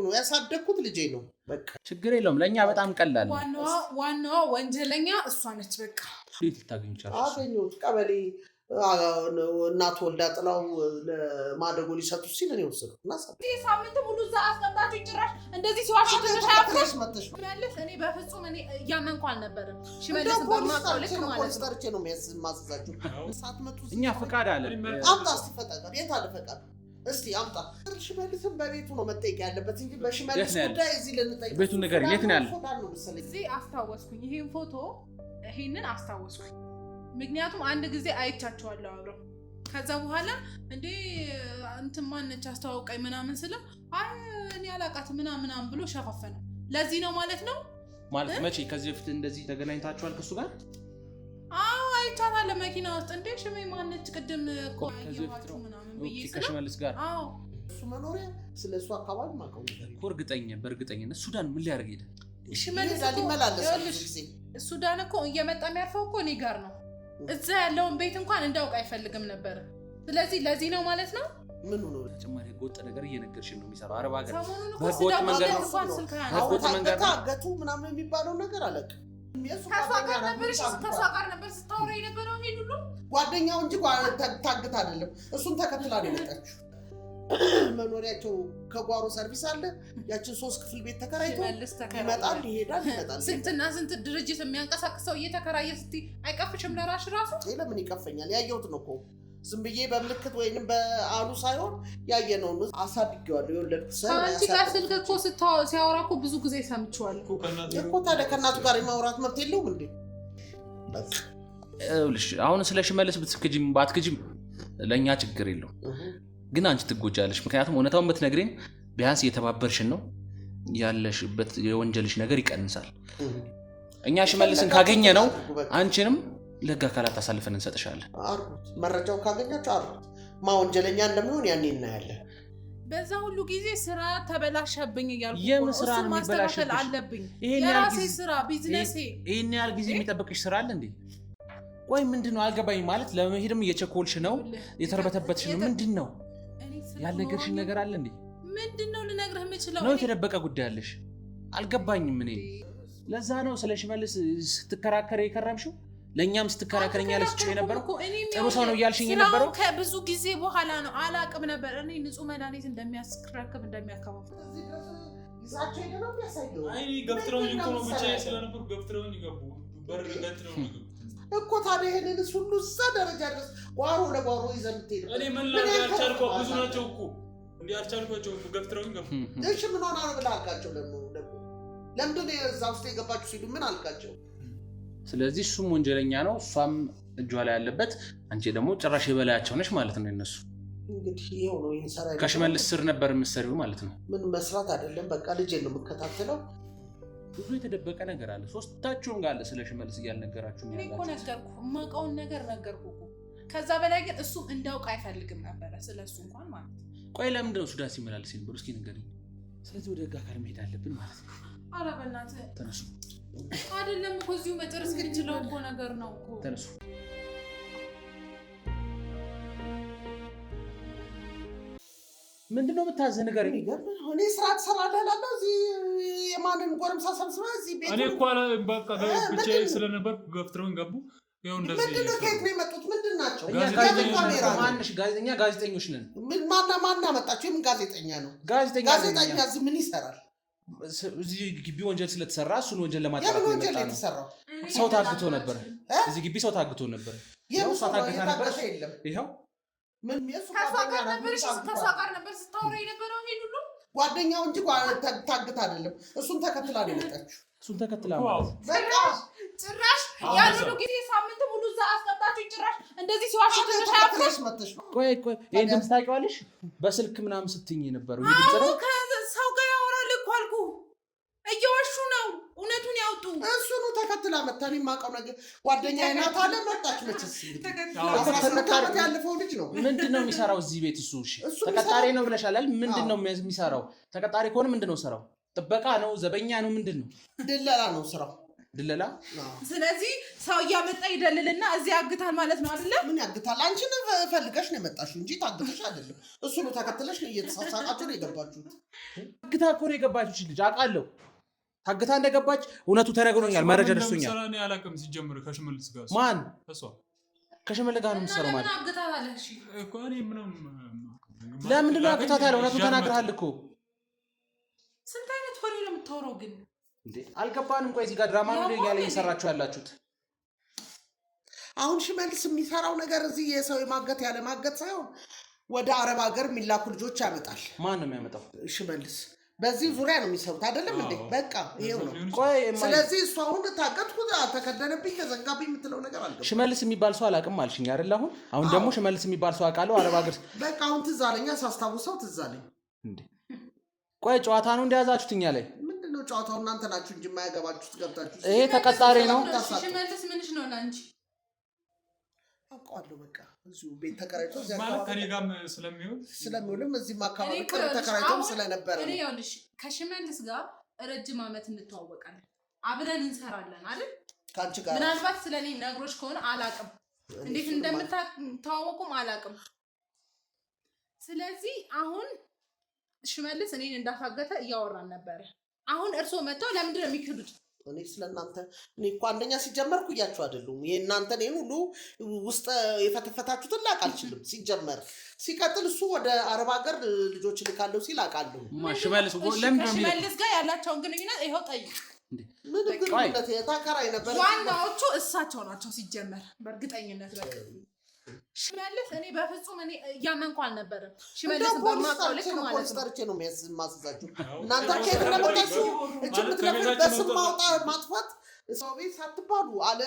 ነው ያሳደኩት ልጄ ነው በቃ ችግር የለውም ለኛ በጣም ቀላል ዋናዋ ወንጀለኛ እሷ ነች በቃ እንዴት ታገኝቻለሽ አገኘሁት ቀበሌ እናት ወልዳ ጥላው ለማደጎ ሊሰጡ ሲል ነው ወሰድኩት እና ሳምንት ሙሉ እዛ አስቀምጣችሁ ጭራሽ እንደዚህ ሲዋሽ ተሻፍረሽ መጥተሽ ማለት እኔ በፍጹም እኔ ያመንኩ አልነበረም ሽመልስ በማውቀው ልክ ማለት ነው ፖሊስ ነው የሚያስማስዛችሁ ሳትመጡ እኛ ፈቃድ አለ አምጣ እስቲ ፈቃድ የት አለ ፈቃድ እስቲ አምጣ ሽመልስም በቤቱ ነው መጠየቅ ያለበት እንጂ በሽመልስ ጉዳይ እዚህ ልንጠይቅ ቤቱን ነገር የት ነው ያለው እዚህ አስታወስኩኝ ይሄን ፎቶ ይሄንን አስታወስኩኝ ምክንያቱም አንድ ጊዜ አይቻቸዋለሁ አብረው ከዛ በኋላ እንዴ እንትን ማነች አስተዋውቀኝ ምናምን ስለው አይ እኔ አላቃት ምናምን ብሎ ሸፋፈነ ለዚህ ነው ማለት ነው ማለት መቼ ከዚህ በፊት እንደዚህ ተገናኝታችኋል ከሱ ጋር አይቻታለሁ መኪና ውስጥ እንዴ ሽሜ ማነች ቅድም እኮ አይዋጡ ምናምን ብዬ ከሽመልስ ጋር እሱ መኖሪያ ስለሱ አካባቢ ማቀው በእርግጠኝነት ሱዳን ምን ሊያደርግ ሄደ ሽመልስ ሊመላለስ ጊዜ ሱዳን እኮ እየመጣ የሚያርፈው እኮ እኔ ጋር ነው እዛ ያለውን ቤት እንኳን እንዳውቅ አይፈልግም ነበር ስለዚህ ለዚህ ነው ማለት ነው ምን ነው ተጨማሪ ጎጥ ነገር እየነገርሽ ነው የሚሰራው አረብ ሀገር በጎጥ መንገድ ታገቱ ምናምን የሚባለው ነገር አለቅ ከሷ ጋር ነበር ስታወራ የነበረው ይሄ ሁሉ ጓደኛው እንጂ ታግታ አይደለም እሱን ተከትላ ነው የመጣችው መኖሪያቸው ከጓሮ ሰርቪስ አለ ያችን 3 ክፍል ቤት ተከራይቶ ይመጣል ይሄዳል ስንትና ስንት ድርጅት የሚያንቀሳቅሰው እየተከራየ ስቲ አይቀፍሽም ለራሽ ራሱ ለምን ይቀፈኛል ያየሁት ነው እኮ ዝም ብዬ በምልክት ወይንም በአሉ ሳይሆን ያየነው ነው አሳድጌዋለሁ የወለድኩት ሰው አንቺ ጋር ስልክ እኮ ሲያወራ እኮ ብዙ ጊዜ ሰምቼዋለሁ እኮ ታዲያ ከእናቱ ጋር የማውራት መብት የለውም እንዴ አሁን ስለ ሽመልስ ብትክጂም ባትክጂም ለኛ ችግር የለው ግን አንቺ ትጎጃለሽ ምክንያቱም እውነታውን ብትነግሪን ቢያንስ እየተባበርሽን ነው ያለሽበት የወንጀልሽ ነገር ይቀንሳል እኛ ሽመልስን ካገኘ ነው አንቺንም ለጋ አካላት አሳልፈን እንሰጥሻለን አርጉት መረጃው ካገኛችሁ አርጉት ማወንጀለኛ እንደሚሆን ያኔ እናያለን በዛ ሁሉ ጊዜ ስራ ተበላሸብኝ እያልኩ የምስራ ማስተካከል አለብኝ የራሴ ስራ ቢዝነሴ ይሄን ያህል ጊዜ የሚጠብቅሽ ስራ አለ እንዴ ወይ ምንድነው አልገባኝ ማለት ለመሄድም እየቸኮልሽ ነው የተርበተበትሽ ነው ምንድነው ያልነገርሽኝ ነገር አለ እንዴ ምንድነው ልነግርህ የምችለው ነው የተደበቀ ጉዳይ አለሽ አልገባኝም እኔ ለዛ ነው ስለ ሽመልስ ስትከራከረ የከረምሽው ለኛም ስትከራከረኛ ለስጭ የነበረው ጥሩ ሰው ነው ያልሽኝ የነበረው ከብዙ ጊዜ በኋላ ነው አላቅም ነበር እኔ ንጹህ መድኃኒት እንደሚያስከራከብ እንደሚያከፋፍል ይዛቸው ይደረው ያሳየው አይ ገፍትረውኝ እኮ ነው ብቻ ስለነበር ገፍትረውኝ ገቡ በር ገትረው ነው እኮ ታዲያ ይሄንን ሁሉ እዛ ደረጃ ድረስ ጓሮ ለጓሮ ይዘን ትሄድ እኔ ምን ያልቻልኩ ብዙ ናቸው እኮ እንዴ ያልቻልኳቸው ገፍትረውኝ ገቡ እሺ ምን ሆነ ነው ብላልካቸው ለምንድን እዛ ውስጥ የገባችሁ ሲሉ ምን አልካቸው ስለዚህ እሱም ወንጀለኛ ነው እሷም እጇ ላይ ያለበት አንቺ ደግሞ ጭራሽ የበላያቸው ነሽ ማለት ነው እነሱ እንግዲህ ይሄው ነው ይንሰራ ከሽመልስ ስር ነበር የምትሰሪው ማለት ነው ምን መስራት አይደለም በቃ ልጄ ነው የምከታተለው ብዙ የተደበቀ ነገር አለ ሶስታችሁም ጋር አለ ስለ ሽመልስ እያልነገራችሁ ነው እኮ ነገርኩ የማውቀውን ነገር ነገርኩ ከዛ በላይ ግን እሱ እንዳውቅ አይፈልግም ነበር ስለሱ እንኳን ማለት ቆይ ለምንድን ነው ሱዳን ሲመላለስ ይንበሩ እስኪ ንገሪኝ ስለዚህ ወደ ህግ አካል መሄድ አለብን ማለት ነው ኧረ በእናትህ ተነሱ አይደለም እኮ እዚሁ መጨረስ ግንችለው እኮ ነገር ነው እኮ ተነሱ ምንድነው የምታዘህ ንገሪኝ እኔ ስራ ትሰራለህ እዚህ የማንን ጎረምሳ ሰብስበህ እዚህ ቤት እኔ እኮ በቃ ብቻ ስለነበር ገፍትረውኝ ገቡ ይኸው እንደዚህ ምንድነው ከየት ነው የመጡት ምንድን ናቸው ጋዜጠኞች ነን ማና መጣችሁ የምን ጋዜጠኛ ነው ጋዜጠኛ እዚህ ምን ይሰራል እዚህ ግቢ ወንጀል ስለተሰራ እሱን ወንጀል ለማጣራት ነው የተሰራው ሰው ታግቶ ነበር እዚህ ግቢ ሰው ታግቶ ነበር ይሄው ሰው ታግታ ነበር ይሄው ምን የሱ ከሷ ጋር ነበር ስታወራ የነበረው ይሄ ሁሉ ጓደኛው እንጂ ታግታ አይደለም እሱን ተከትላ ነው የመጣችው እሱን ተከትላ በቃ ጭራሽ ያለው ጊዜ ሳምንት ሙሉ እዛ አስቀምጣችሁ ጭራሽ እንደዚህ ሲዋሽ ተሻፍረሽ መጥተሽ ነው ቆይ ይሄን ድምፅ ታውቂዋለሽ በስልክ ምናምን ስትይኝ የነበረው ይሄ ድምፅ ነው ሰው ጋር ያወራል እኮ አልኩ እየዋሹ ነው እውነቱን ያውጡ እሱ ነው ተከትላ መጣ እኔ የማውቀው ነገር ጓደኛዬ ናት አለ መጣች መችስ ተከትላ ያለፈው ልጅ ነው ምንድነው የሚሰራው እዚህ ቤት እሱ እሺ ተቀጣሪ ነው ብለሻል አይደል ምንድነው የሚሰራው ተቀጣሪ ከሆነ ምንድነው ስራው ጥበቃ ነው ዘበኛ ነው ምንድነው ድለላ ነው ስራው ድለላ ስለዚህ ሰው እያመጣ ይደልልና እዚህ ያግታል ማለት ነው አይደል ምን ያግታል አንቺን ፈልገሽ ነው የመጣሽው እንጂ ታግተሽ አይደለም እሱ ነው ተከትለሽ ነው እየተሳሳቃችሁ ነው የገባችሁት ታግታ እኮ ነው የገባችው ልጅ አውቃለሁ። ታግታ እንደገባች እውነቱ ተነግሮኛል። መረጃ ደርሶኛል። እኔ አላውቅም ሲጀምር ከሽመልስ ጋር ማን እሷ ከሽመልስ ጋር ነው የምትሰራው ማለት አግታታለሽ እኮ እኔ ምንም ለምንድን ነው አግታታለህ? እውነቱ ተናግረሃል እኮ። ስንት አይነት ወሬ ነው የምታወራው ግን እንዴ? አልገባንም። ቆይ እዚህ ጋር ድራማ ነው እያለ እየሰራችሁ ያላችሁት። አሁን ሽመልስ የሚሰራው ነገር እዚህ የሰው የማገት ያለ ማገት ሳይሆን ወደ አረብ ሀገር የሚላኩ ልጆች ያመጣል። ማን ነው የሚያመጣው? ሽመልስ። በዚህ ዙሪያ ነው የሚሰሩት አይደለም እንዴ? በቃ ይሄው ነው። ቆይ ስለዚህ እሱ አሁን ታገትኩ ተከደነብኝ ተዘንጋብኝ የምትለው ነገር አለ። ሽመልስ የሚባል ሰው አላውቅም አልሽኝ አይደል? አሁን ደግሞ ሽመልስ የሚባል ሰው አውቃለሁ አረብ ሀገር። በቃ አሁን ትዝ አለኝ፣ ሳስታውሰው ትዝ አለኝ። እንዴ ቆይ ጨዋታ ነው እንደያዛችሁት እኛ ላይ? ምንድነው ጨዋታው? እናንተ ናችሁ እንጂ የማያገባችሁት ገብታችሁ። ይሄ ተቀጣሪ ነው። ሽመልስ ምንሽ ነው ላንቺ? አውቀዋለሁ። በቃ እዚሁ ቤት ተከራይቶ ማለት ከኔ ጋርም ስለሚውልም እዚህም አካባቢ ቅርብ ተከራይቶም ስለነበረ እኔ ይኸውልሽ ከሽመልስ ጋር ረጅም ዓመት እንተዋወቃለን፣ አብረን እንሰራለን አይደል? ከአንቺ ጋር ምናልባት ስለኔ ነግሮች ከሆነ አላውቅም፣ እንዴት እንደምታወቁም አላውቅም። ስለዚህ አሁን ሽመልስ እኔን እንዳፋገተ እያወራን ነበረ። አሁን እርሶ መጥተው ለምንድን ነው የሚክዱት? እኔ ስለናንተ እኔ እኮ አንደኛ ሲጀመር ኩያችሁ አይደሉም። የእናንተ እኔን ሁሉ ውስጥ የፈተፈታችሁትን ላቅ አልችልም ሲጀመር። ሲቀጥል እሱ ወደ አረብ ሀገር ልጆች ልካለሁ ሲል አውቃለሁ። ሽመልስ ጋር ያላቸውን ግንኙነት ይኸው ጠይቅ። ምን ግንኙነት? የታከራይ ነበር። ዋናዎቹ እሳቸው ናቸው ሲጀመር በእርግጠኝነት። በቃ ሽመልስ እኔ በፍጹም እኔ እያመንኩ አልነበረም። ሽመልስ በማውቀው ልክ ማለት ነው። ጠርቼ ነው የማስዛችሁ። እናንተ ከየት እንደመጣችሁ በስም ማጥፋት ሰው ቤት ሳትባሉ አለ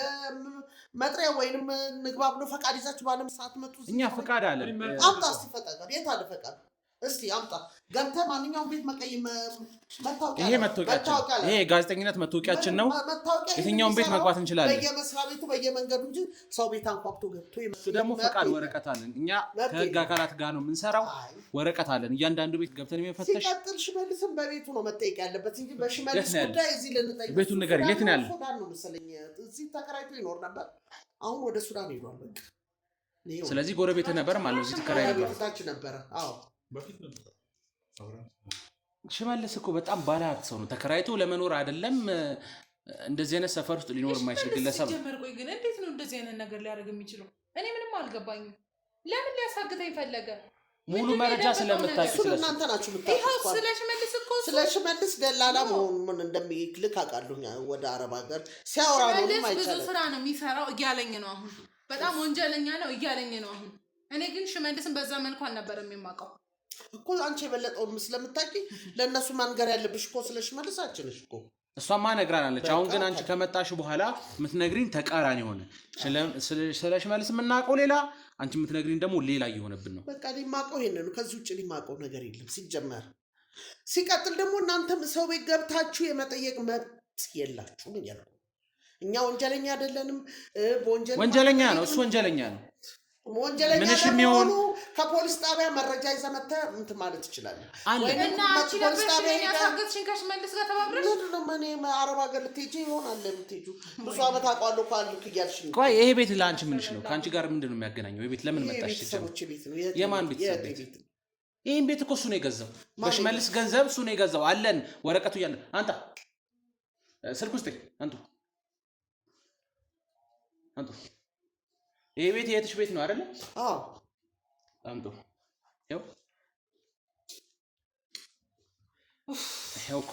መጥሪያ ወይንም ንግባ ብሎ ፈቃድ ይዛችሁ ባለም ሰዓት መጡ። እኛ ፈቃድ አለ። አምጣ እስቲ ፈቃድ። የት አለ ፈቃድ? እስቲ አምጣ። ገብተህ ማንኛውም ቤት መቀየም መታወቂያ። ይሄ መታወቂያ፣ ይሄ ጋዜጠኝነት መታወቂያችን ነው። የትኛውም ቤት መግባት እንችላለን፣ በየመስሪያ ቤቱ በየመንገዱ እንጂ ሰው ቤት አንኳኩቶ ገብቶ እሱ ደግሞ ፈቃድ ወረቀት አለን። እኛ ከህግ አካላት ጋር ነው የምንሰራው። ወረቀት አለን እያንዳንዱ ቤት ገብተን የሚፈተሽ። ሲቀጥል ሽመልስም በቤቱ ነው መጠየቅ ያለበት እንጂ በሽመልስ ጉዳይ እዚህ ልንጠይቅ። ቤቱን ንገረኝ፣ የት ነው ያለው? ሱዳን ነው መሰለኝ። እዚህ ተከራይቶ ይኖር ነበር፣ አሁን ወደ ሱዳን ሄዷል። በቃ ስለዚህ ጎረቤት ነበር ማለት ነው። እዚህ ተከራይ ነበር። አዎ ሽመልስ እኮ በጣም ባለሀብት ሰው ነው። ተከራይቶ ለመኖር አይደለም እንደዚህ አይነት ሰፈር ውስጥ ሊኖር የማይችል ግለሰብ ነው። ቆይ ግን እንዴት ነው እንደዚህ አይነት ነገር ሊያደርግ የሚችለው? እኔ ምንም አልገባኝም። ለምን ሊያሳግተኝ ፈለገ? ሙሉ መረጃ ስለምታውቂ እናንተ ናችሁ የምታውቁት። ስለ ሽመልስ ደላላ መሆኑን እንደሚልክ አውቃለሁ። ወደ አረብ ሀገር ሲያወራ ነው ብዙ ስራ ነው የሚሰራው እያለኝ ነው። አሁን በጣም ወንጀለኛ ነው እያለኝ ነው አሁን። እኔ ግን ሽመልስን በዛ መልኩ አልነበረም የማውቀው እኮ። አንቺ የበለጠውን ስለምታውቂ ለእነሱ ማንገር ያለብሽ እኮ ስለ ሽመልስ አችልሽ እኮ። እሷማ ነግራናለች። አሁን ግን አንቺ ከመጣሽ በኋላ የምትነግሪኝ ተቃራኒ ሆነ። ስለ ሽመልስ የምናውቀው ሌላ፣ አንቺ የምትነግሪኝ ደግሞ ሌላ እየሆነብን ነው። በቃ የማውቀው ይሄንን ነው። ከዚህ ውጭ የማውቀው ነገር የለም ሲጀመር። ሲቀጥል ደግሞ እናንተም ሰው ቤት ገብታችሁ የመጠየቅ መብት የላችሁም እያልኩ። እኛ ወንጀለኛ አይደለንም። ወንጀለኛ ነው እሱ፣ ወንጀለኛ ነው። ወንጀለኛ ለመሆኑ ከፖሊስ ጣቢያ መረጃ ይዘህ መተህ እንትን ማለት ትችላለህ። እና አንቺ ፖሊስ ጣቢያ ያሳገትሽን ከሽመልስ ጋር ተባብረሽ እኔ አረብ ሀገር ልትሄጂ ይሆናል የምትሄጂው። ብዙ ዓመት አውቀዋለሁ እኮ አልክ እያልሽ ነው። ቆይ ይሄ ቤት ለአንቺ ምንሽ ነው? ከአንቺ ጋር ምንድን ነው የሚያገናኘው? ይሄ ቤት ለምን መጣሽ? የማን ቤተሰብ ቤት? ይህን ቤት እኮ እሱ ነው የገዛው። በሽመልስ ገንዘብ እሱ ነው የገዛው። አለን ወረቀቱ እያለን። አንተ ስልክ ውስጥ አንቱ ይሄ ቤት የትሽ ቤት ነው አይደለ? አዎ አምጡ። ይኸው እኮ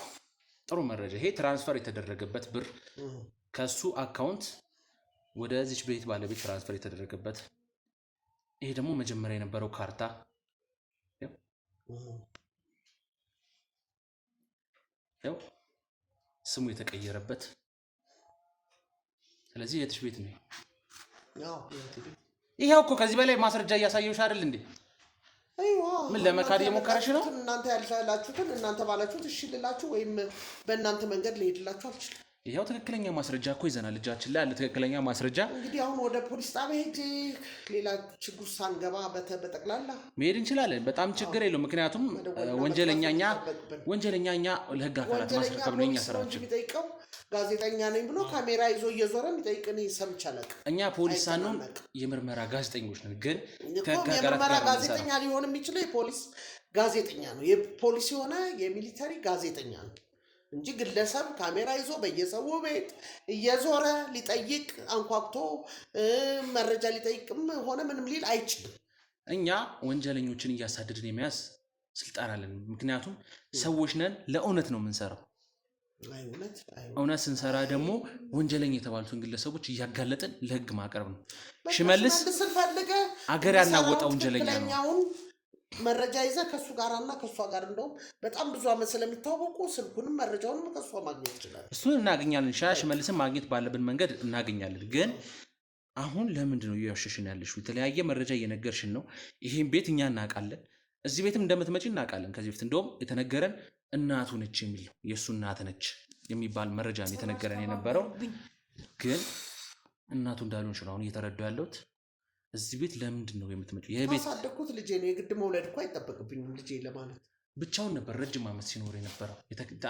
ጥሩ መረጃ። ይሄ ትራንስፈር የተደረገበት ብር ከሱ አካውንት ወደዚች ቤት ባለቤት ትራንስፈር የተደረገበት። ይሄ ደግሞ መጀመሪያ የነበረው ካርታ ያው ስሙ የተቀየረበት። ስለዚህ የትሽ ቤት ነው? ይሄው እኮ ከዚህ በላይ ማስረጃ እያሳየሁሽ አይደል እንዴ? ምን ለመካድ የሞከረሽ ነው? እናንተ ያልቻላችሁትን እናንተ ባላችሁት እሺ ልላችሁ ወይም በእናንተ መንገድ ልሄድላችሁ አልችልም። ይሄው ትክክለኛ ማስረጃ እኮ ይዘናል እጃችን ላይ አለ። ትክክለኛ ማስረጃ። እንግዲህ አሁን ወደ ፖሊስ ጣቢያ ሄጄ ሌላ ችግር ሳንገባ በጠቅላላ መሄድ እንችላለን። በጣም ችግር የለውም። ምክንያቱም ወንጀለኛኛ ለህግ አካላት ማስረከብ ነው የኛ ስራችን። የሚጠይቀው ጋዜጠኛ ነኝ ብሎ ካሜራ ይዞ እየዞረ የሚጠይቅን ሰምቼ አላውቅም። እኛ ፖሊስ ሳንሆን የምርመራ ጋዜጠኞች ነን። ግን የምርመራ ጋዜጠኛ ሊሆን የሚችለው የፖሊስ ጋዜጠኛ ነው። የፖሊስ የሆነ የሚሊተሪ ጋዜጠኛ ነው እንጂ ግለሰብ ካሜራ ይዞ በየሰው ቤት እየዞረ ሊጠይቅ አንኳኩቶ መረጃ ሊጠይቅም ሆነ ምንም ሊል አይችልም። እኛ ወንጀለኞችን እያሳደድን የመያዝ ስልጣን አለን። ምክንያቱም ሰዎች ነን፣ ለእውነት ነው የምንሰራው። እውነት ስንሰራ ደግሞ ወንጀለኛ የተባሉትን ግለሰቦች እያጋለጥን ለህግ ማቅረብ ነው። ሽመልስ አገር ያናወጣ ወንጀለኛ ነው። መረጃ ይዘህ ከሱ ጋርና ከሷ ጋር እንደውም በጣም ብዙ አመት ስለሚታወቁ ስልኩንም መረጃውንም ከሷ ማግኘት ይችላል። እሱን እናገኛለን። ሽመልስን ማግኘት ባለብን መንገድ እናገኛለን። ግን አሁን ለምንድን ነው እያሸሽን ያለሽ? የተለያየ መረጃ እየነገርሽን ነው። ይሄን ቤት እኛ እናውቃለን። እዚህ ቤትም እንደምትመጪ እናውቃለን። ከዚህ በፊት እንደውም የተነገረን እናቱ ነች የሚል ነው። የእሱ እናት ነች የሚባል መረጃ ነው የተነገረን የነበረው። ግን እናቱ እንዳልሆንሽ ነው አሁን እየተረዳሁ ያለሁት። እዚህ ቤት ለምንድን ነው የምትመጪው? የቤት አሳደግኩት ልጄ ነው። የግድ መውለድ እኮ አይጠበቅብኝም ልጄ ለማለት። ብቻውን ነበር ረጅም ዓመት ሲኖር የነበረው።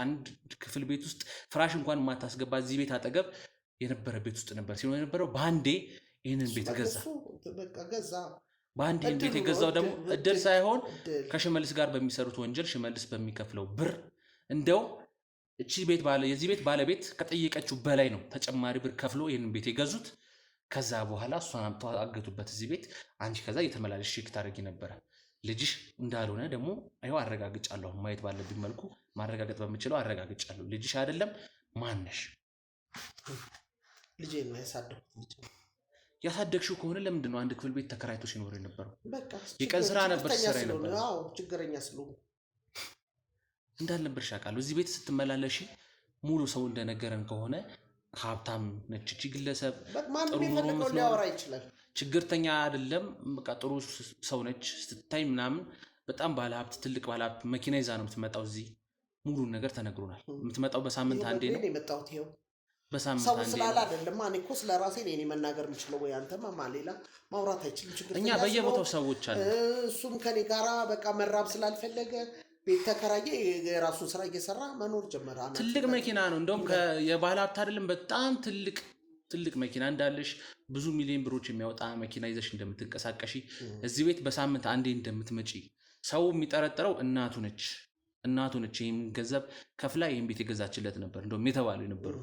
አንድ ክፍል ቤት ውስጥ ፍራሽ እንኳን የማታስገባ እዚህ ቤት አጠገብ የነበረ ቤት ውስጥ ነበር ሲኖር የነበረው። በአንዴ ይህንን ቤት ገዛ። በአንድ ይህን ቤት የገዛው ደግሞ እድል ሳይሆን ከሽመልስ ጋር በሚሰሩት ወንጀል ሽመልስ በሚከፍለው ብር እንደው የዚህ ቤት ባለቤት ከጠየቀችው በላይ ነው ተጨማሪ ብር ከፍሎ ይህንን ቤት የገዙት። ከዛ በኋላ እሷን አምጥተው አገቱበት እዚህ ቤት። አንቺ ከዛ እየተመላለስሽ ቼክ ታደርጊ ነበረ። ልጅሽ እንዳልሆነ ደግሞ አይው አረጋግጫለሁ። ማየት ባለብኝ መልኩ ማረጋገጥ በምችለው አረጋግጫለሁ። ልጅሽ አይደለም። ማነሽ? ልጄ ነው ያሳደግኩት። ያሳደግሽው ከሆነ ለምንድን ነው አንድ ክፍል ቤት ተከራይቶ ሲኖር የነበረው? የቀን ስራ ነበር ሲሰራ የነበረው። አዎ ችግረኛ ስለሆነ እንዳልነበርሽ አውቃለሁ። እዚህ ቤት ስትመላለሽ ሙሉ ሰው እንደነገረን ከሆነ ሀብታም ነች እቺ ግለሰብ። ማንም የፈለገው ሊያወራ ይችላል። ችግርተኛ አይደለም። በቃ ጥሩ ሰው ነች ስትታይ ምናምን። በጣም ባለሀብት፣ ትልቅ ባለሀብት መኪና ይዛ ነው የምትመጣው። እዚህ ሙሉን ነገር ተነግሮናል። የምትመጣው በሳምንት አንዴ ነው። የመጣሁት ይኸው በሳምንት ሰው ስላለ አይደለም። እኔ እኮ ስለራሴ እኔ መናገር የምችለው ወይ አንተማ ሌላ ማውራት አይችልም። ችግርተኛ እኛ በየቦታው ሰዎች አሉ። እሱም ከኔ ጋራ በቃ መራብ ስላልፈለገ ቤት ተከራየ። የራሱን ስራ እየሰራ መኖር ጀመረ። ትልቅ መኪና ነው እንደውም የባለ ሀብት አይደለም። በጣም ትልቅ መኪና እንዳለሽ፣ ብዙ ሚሊዮን ብሮች የሚያወጣ መኪና ይዘሽ እንደምትንቀሳቀሺ፣ እዚህ ቤት በሳምንት አንዴ እንደምትመጪ ሰው የሚጠረጥረው እናቱ ነች። ይህን ገንዘብ ከፍላ ይህን ቤት የገዛችለት ነበር እንደውም የተባሉ የነበሩ።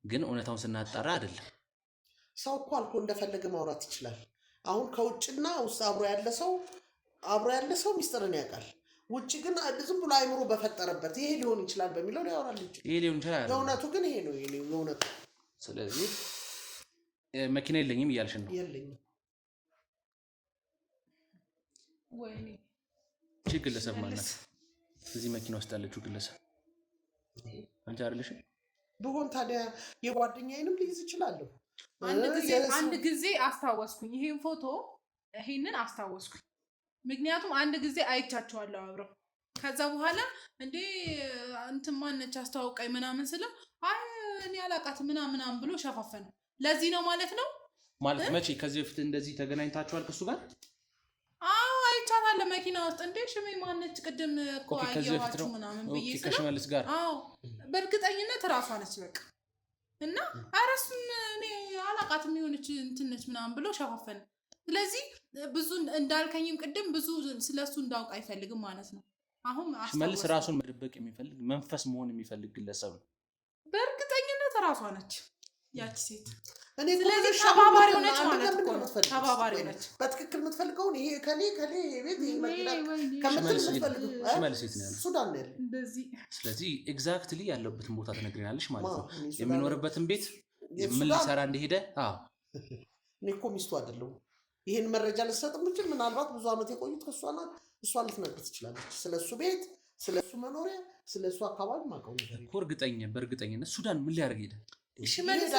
ግን እውነታውን ስናጣራ አይደለም። ሰው እኮ አልኮ እንደፈለገ ማውራት ይችላል። አሁን ከውጭና ውስጥ አብሮ ያለ ሰው ሚስጥርን ያውቃል። ውጭ ግን ዝም ብሎ አይምሮ በፈጠረበት ይሄ ሊሆን ይችላል በሚለው ያወራል እንጂ ይሄ ሊሆን ይችላል። ለእውነቱ ግን ይሄ ነው የእውነቱ። ስለዚህ መኪና የለኝም እያልሽ ነው? የለኝም። ወይኔ እቺ ግለሰብ ማለት እዚህ መኪና ውስጥ ያለችው ግለሰብ አንቺ አይደለሽም? ብሆን ታዲያ የጓደኛዬንም ልይዝ እችላለሁ። አንድ ጊዜ አስታወስኩኝ። ይሄንን አስታወስኩኝ። ምክንያቱም አንድ ጊዜ አይቻቸዋለሁ አብረው። ከዛ በኋላ እንዴ እንትን ማነች አስተዋውቃኝ ምናምን ስለው አይ እኔ አላውቃትም ምናምን ብሎ ሸፋፈነ። ለዚህ ነው ማለት ነው። ማለት መቼ? ከዚህ በፊት እንደዚህ ተገናኝታችኋል ከሱ ጋር? አዎ አይቻታለሁ መኪና ውስጥ። እንዴ ሽሜ ማነች ቅድም እኮ አየኋችሁ ምናምን ብዬ ስለው ከሽመልስ ጋር? አዎ በእርግጠኝነት ራሷ ነች በቃ። እና አረስም እኔ አላውቃትም የሆነች እንትን ነች ምናምን ብሎ ሸፋፈነ። ስለዚህ ብዙ እንዳልከኝም ቅድም ብዙ ስለሱ እንዳውቅ አይፈልግም ማለት ነው። አሁን ሽመልስ ራሱን መደበቅ የሚፈልግ መንፈስ መሆን የሚፈልግ ግለሰብ ነው። በእርግጠኝነት ራሷ ነች ያቺ ሴት። ስለዚህ ተባባሪ ሆነች ማለት ነው። ተባባሪ ሆነች በትክክል የምትፈልገውን ይሄ ከሌ ቤት ሽመልስ የት ነው ያለው? ሱዳን ነው ያለው። ስለዚህ ኤግዛክትሊ ያለበትን ቦታ ትነግሪናለሽ ማለት ነው። የሚኖርበትን ቤት ምን ሊሰራ እንደሄደ። እኔ እኮ ሚስቱ አይደለሁም። ይህን መረጃ ልትሰጥ የምችል ምናልባት ብዙ ዓመት የቆዩት ከእሷ ናት። እሷ ልትነግር ትችላለች። ስለሱ ቤት፣ ስለሱ መኖሪያ፣ ስለሱ አካባቢ ማውቀው ነገር እኮ በእርግጠኝነት ሱዳን ምን ሊያደርግ ሄደ?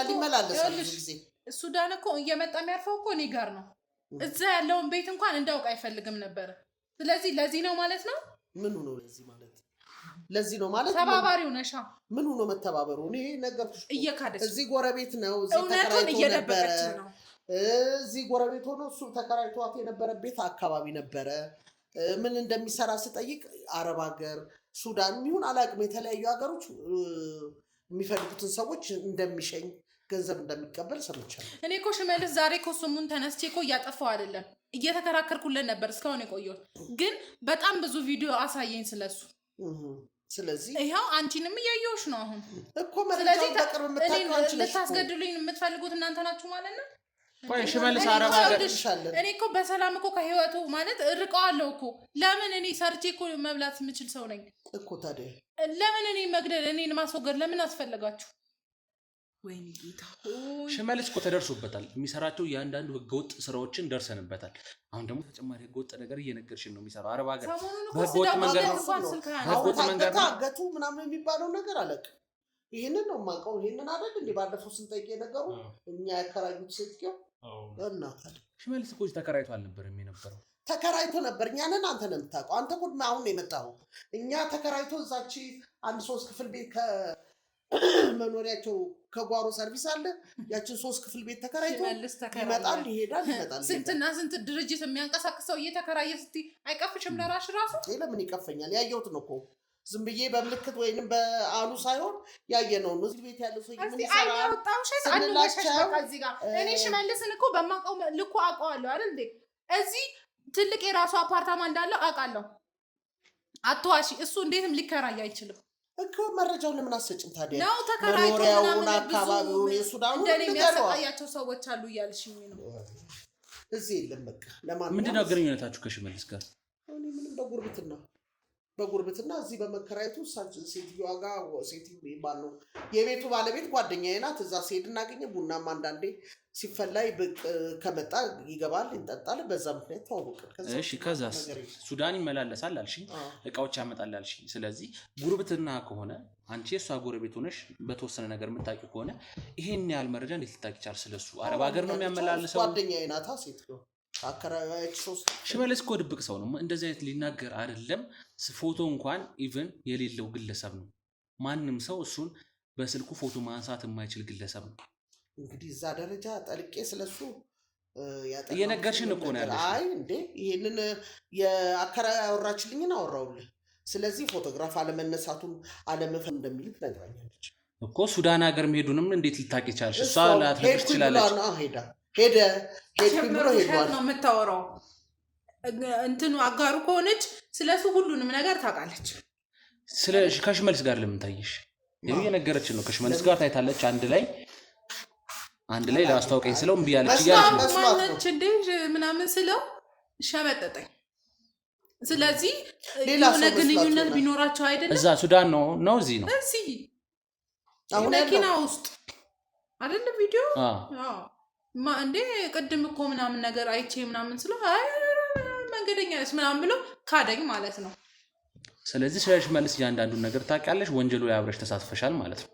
ይመላለሳል ጊዜ። ሱዳን እኮ እየመጣ የሚያርፈው እኮ እኔ ጋር ነው። እዛ ያለውን ቤት እንኳን እንዳውቅ አይፈልግም ነበረ። ስለዚህ ለዚህ ነው ማለት ነው። ምኑ ነው ለዚህ ነው ማለት? ተባባሪው ነሻ። ምኑ ነው መተባበሩ? እኔ ነገርኩሽ። እየካደች እዚህ ጎረቤት ነው። እውነቱን እየደበቀች ነው። እዚህ ጎረቤት ሆኖ እሱ ተከራይቷት የነበረ ቤት አካባቢ ነበረ። ምን እንደሚሰራ ስጠይቅ አረብ ሀገር፣ ሱዳን ይሁን አላውቅም፣ የተለያዩ ሀገሮች የሚፈልጉትን ሰዎች እንደሚሸኝ ገንዘብ እንደሚቀበል ሰምቻለሁ። እኔ እኮ ሽመልስ ዛሬ እኮ ስሙን ተነስቼ እኮ እያጠፋው አይደለም። እየተከራከርኩለት ነበር እስካሁን የቆየሁት። ግን በጣም ብዙ ቪዲዮ አሳየኝ ስለሱ። ስለዚህ ይኸው አንቺንም እያየሁሽ ነው አሁን እኮ መረጃውን በቅርብ የምታውቂው አንቺ ነሽ። ልታስገድሉኝ የምትፈልጉት እናንተ ናችሁ ማለት ነው። ቆይ ሽመልስ አረብ ሀገር እኔ እኮ በሰላም እኮ ከህይወቱ ማለት እርቀዋለሁ እኮ። ለምን እኔ ሰርቼ እኮ መብላት የምችል ሰው ነኝ እኮ። ታዲያ ለምን እኔ መግደል እኔን ማስወገድ ለምን አስፈለጋችሁ? ወይኔ ጌታ ሽመልስ እኮ ተደርሶበታል። የሚሰራቸው እያንዳንዱ ህገወጥ ስራዎችን ደርሰንበታል። አሁን ደግሞ ተጨማሪ ህገወጥ ነገር እየነገርሽን ነው የሚሰራው አረብ ሀገር በህገወጥ መንገድ ነው ታገቱ ምናምን የሚባለው ነገር አለቅ። ይህንን ነው የማውቀው። ይህንን አይደል እንዴ ባለፈው ስንጠይቅ የነገሩ እኛ ያከራዩት ሴትዮ እና ሽመልስ እኮ ተከራይቶ አልነበረም የነበረው። ተከራይቶ ነበር። እኛንን አንተ ነው የምታውቀው። አንተ ጉድ አሁን ነው የመጣው። እኛ ተከራይቶ እዛች 1-3 ክፍል ቤት ከመኖሪያቸው ከጓሮ ሰርቪስ አለ ያችን 3 ክፍል ቤት ተከራይቶ ይመጣል ይሄዳል። ስንትና ስንት ድርጅት የሚያንቀሳቅሰው እየተከራየ ስትይ አይቀፍሽም? ለራሽ ራሱ ለምን ይቀፈኛል? ያየሁት ነው እኮ ዝም ብዬ በምልክት ወይንም በአሉ ሳይሆን ያየነው ነው። እዚህ ቤት ያለው ሰው ምን ይሰራል? እኔ ሽመልስን እኮ በማውቀው ልኩ አውቀዋለሁ አይደል እንዴ? እዚህ ትልቅ የራሱ አፓርታማ እንዳለው አውቃለሁ። አትዋሺ። እሱ እንዴትም ሊከራይ አይችልም እኮ። መረጃውን ለምን አሰጭም ታዲያ? ነው ተከራይቶ ምናምን አካባቢውን የሱዳኑ እንደሚያሰቃያቸው ሰዎች አሉ እያልሽኝ ነው። እዚህ የለም በቃ። ለማንኛውም ምንድን ነው ግንኙነታችሁ ከሽመልስ ጋር? እኔ ምንም በጉርብትና እዚህ በመከራየቱ ሴትዮዋ ጋር ሴትዮ ይባለው የቤቱ ባለቤት ጓደኛዬ ናት። እዛ ሲሄድ እናገኘ ቡናም አንዳንዴ ሲፈላይ ብቅ ከመጣ ይገባል እንጠጣል። በዛ ምክንያት ተዋወቅን። እሺ ከዛስ ሱዳን ይመላለሳል አልሽኝ፣ እቃዎች ያመጣል አልሽኝ። ስለዚህ ጉርብትና ከሆነ አንቺ የሷ ጎረቤት ሆነሽ በተወሰነ ነገር የምታውቂ ከሆነ ይሄን ያህል መረጃ እንዴት ልታውቂ ቻልሽ? ስለሱ አረብ ሀገር ነው የሚያመላልሰው። ጓደኛዬ ናት ሴትዮ። ሽመልስ እኮ ድብቅ ሰው ነው። እንደዚህ አይነት ሊናገር አይደለም ፎቶ እንኳን ኢቭን የሌለው ግለሰብ ነው። ማንም ሰው እሱን በስልኩ ፎቶ ማንሳት የማይችል ግለሰብ ነው። እንግዲህ እዛ ደረጃ ጠልቄ ስለሱ እየነገርሽን እኮ ነው ያለሽ። አይ እንዴ ይሄንን የአከራይ አወራችልኝን አወራውልህ። ስለዚህ ፎቶግራፍ አለመነሳቱን አለመፈን እንደሚል ትነግራኛለች እኮ። ሱዳን ሀገር መሄዱንም እንዴት ልታውቂ ቻልሽ? እሷ ላትነግርሽ ትችላለች። ሄደ ብሎ ሄዷል ነው የምታወራው። እንትኑ አጋሩ ከሆነች ስለሱ ሁሉንም ነገር ታውቃለች። ከሽመልስ ጋር ለምን ታየሽ? የነገረችን ነው። ከሽመልስ ጋር ታይታለች። አንድ ላይ ላስታውቀኝ ስለው እምቢ አለች እያለች ነው። ማነች እንዴ ምናምን ስለው ሸመጠጠኝ። ስለዚህ የሆነ ግንኙነት ቢኖራቸው አይደለም። እዛ ሱዳን ነው እዚህ ነው እዚህ መኪና ውስጥ አይደለም ቪዲዮ እንዴ ቅድም እኮ ምናምን ነገር አይቼ ምናምን ስለው መንገደኛ ነች ምናምን ብሎ ካደኝ ማለት ነው። ስለዚህ ሽመልስ እያንዳንዱን ነገር ታውቂያለሽ። ወንጀሉ ላይ አብረሽ ተሳትፈሻል ማለት ነው።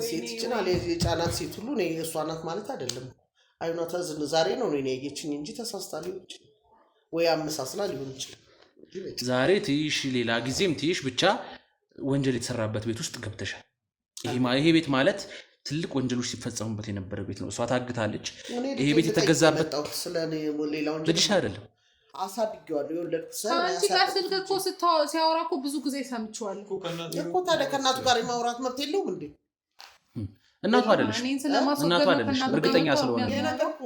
ሴት ይችላል የጫናት ሴት ሁሉ እኔ እሷ ናት ማለት አይደለም። አይኗታ ዛሬ ነው እኔ ያየችኝ እንጂ ተሳስታ ሊሆን ይችላል ወይ አመሳስላ ሊሆን ይችላል። ዛሬ ትይሽ ሌላ ጊዜም ትይሽ ብቻ ወንጀል የተሰራበት ቤት ውስጥ ገብተሻል። ይሄ ቤት ማለት ትልቅ ወንጀሎች ሲፈጸሙበት የነበረ ቤት ነው። እሷ ታግታለች። ይሄ ቤት የተገዛበት ልጅሽ አይደለም። አሳድጌዋለሁ የወለድኩት ሰው አንቺ ጋር ስልክ እኮ ሲያወራ እኮ ብዙ ጊዜ ሰምቼዋለሁ እኮ። ታዲያ ከእናቱ ጋር የማውራት መብት የለውም እንዴ? እናቱ አይደለሽ? እርግጠኛ ስለሆነ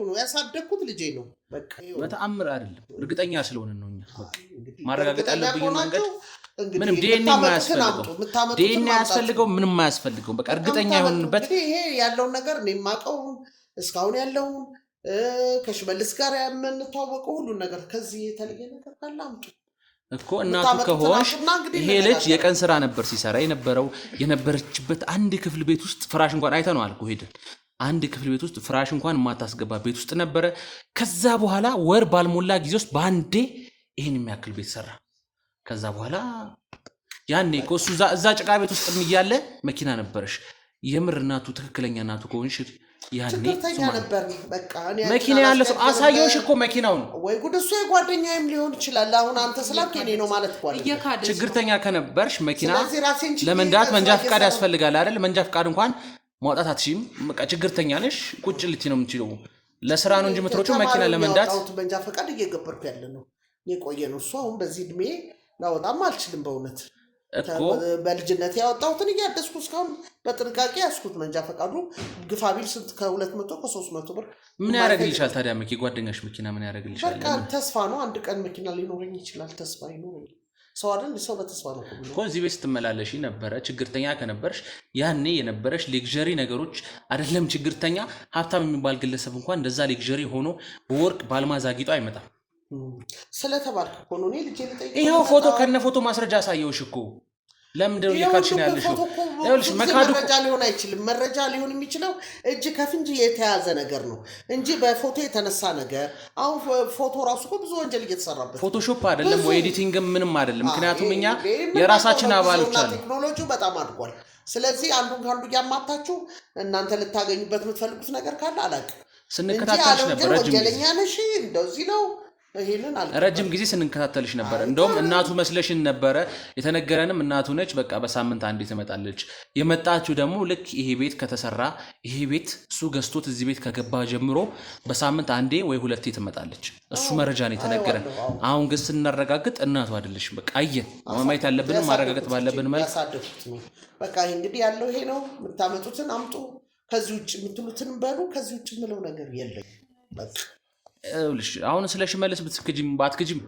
ነው ያሳደግኩት ልጄ ነው። በቃ በተአምር አይደለም፣ እርግጠኛ ስለሆነ ነው። እኛ ማረጋገጥ ያለብኝ መንገድ ምንም ዲኤንኤ አያስፈልገው፣ ምንም አያስፈልገው። በቃ እርግጠኛ የሆንበት ይሄ ያለውን ነገር እኔ የማውቀው እስካሁን ያለውን ከሽመልስ ጋር የምንተዋወቀው ሁሉን ነገር። ከዚህ የተለየ ነገር ካለ አምጡ እኮ። እናቱ ከሆንሽ ይሄ ልጅ የቀን ስራ ነበር ሲሰራ የነበረችበት አንድ ክፍል ቤት ውስጥ ፍራሽ እንኳን አይተነዋል እኮ ሄደን። አንድ ክፍል ቤት ውስጥ ፍራሽ እንኳን የማታስገባ ቤት ውስጥ ነበረ። ከዛ በኋላ ወር ባልሞላ ጊዜ ውስጥ በአንዴ ይሄን የሚያክል ቤት ሰራ። ከዛ በኋላ ያኔ እኮ እሱ እዛ ጭቃ ቤት ውስጥ እያለ መኪና ነበረሽ። የምር እናቱ ትክክለኛ እናቱ ከሆንሽ ያኔ ነበር። በቃ መኪና ያለ ሰው አሳየውሽ እኮ መኪናውን። ወይ ጉድ! እሱ የጓደኛዬም ሊሆን ይችላል። አሁን አንተ ስላልክ እኔ ነው ማለት እኮ አይደል። ችግርተኛ ከነበርሽ መኪና ለመንዳት መንጃ ፍቃድ ያስፈልጋል አይደል? መንጃ ፍቃድ እንኳን ማውጣት አትችይም። በቃ ችግርተኛ ነሽ። ቁጭ ልትይ ነው የምትችለው። ለስራ ነው እንጂ የምትሮጪው መኪና ለመንዳት መንጃ ፍቃድ እየገበርኩ ያለ ነው የቆየ ነው። እሱ አሁን በዚህ እድሜ ላወጣም አልችልም በእውነት። እኮ በልጅነት ያወጣሁትን እያደስኩ እስካሁን በጥንቃቄ ያስኩት መንጃ ፈቃዱ ግፋቢል ስንት ከ200 ከ300 ብር ምን ያደርግልሻል ታዲያ? ጓደኛሽ መኪና ምን ያደርግልሻል? በቃ ተስፋ ነው። አንድ ቀን መኪና ሊኖረኝ ይችላል። ተስፋ ይኖረኝ ሰው አይደል? ሰው በተስፋ ነው እኮ። እዚህ ቤት ስትመላለሽ ነበረ። ችግርተኛ ከነበርሽ ያኔ የነበረሽ ሌክዠሪ ነገሮች አይደለም። ችግርተኛ ሀብታም የሚባል ግለሰብ እንኳን እንደዛ ሌክዠሪ ሆኖ በወርቅ በአልማዝ አጊጦ አይመጣም። ስለተባልክ እኮ ነው። እኔ ልጄ ልጠይቅ ይኸው ፎቶ ከነ ፎቶ ማስረጃ አሳየውሽ እኮ። ለምንድን ነው እየካድሽን ያለሽው? ይኸውልሽ መረጃ ሊሆን አይችልም። መረጃ ሊሆን የሚችለው እጅ ከፍንጅ የተያዘ ነገር ነው እንጂ በፎቶ የተነሳ ነገር። አሁን ፎቶ ራሱ እኮ ብዙ ወንጀል እየተሰራበት፣ ፎቶሾፕ አይደለም ወይ ኤዲቲንግም ምንም አይደለም። ምክንያቱም እኛ የራሳችን አባሎች አሉ። ቴክኖሎጂው በጣም አድጓል። ስለዚህ አንዱን ከአንዱ እያማታችሁ እናንተ ልታገኙበት የምትፈልጉት ነገር ካለ አላውቅም። ስንከታተልሽ ነበር ረጅም ወንጀለኛ ነሽ እንደዚህ ነው ረጅም ጊዜ ስንከታተልሽ ነበር። እንደውም እናቱ መስለሽን ነበረ። የተነገረንም እናቱ ነች። በቃ በሳምንት አንዴ ትመጣለች። የመጣችው ደግሞ ልክ ይሄ ቤት ከተሰራ ይሄ ቤት እሱ ገዝቶት እዚህ ቤት ከገባ ጀምሮ በሳምንት አንዴ ወይ ሁለቴ ትመጣለች። እሱ መረጃ ነው የተነገረን። አሁን ግን ስናረጋግጥ እናቱ አይደለሽም። በቃ አየን። ማየት ያለብንም ማረጋገጥ ባለብን መልክ በቃ እንግዲህ ያለው ይሄ ነው። የምታመጡትን አምጡ፣ ከዚህ ውጭ የምትሉትን በሉ። ከዚህ ውጭ የምለው ነገር የለኝ በቃ። አሁን ስለ ሽመልስ ብትክጂም ባትክጂም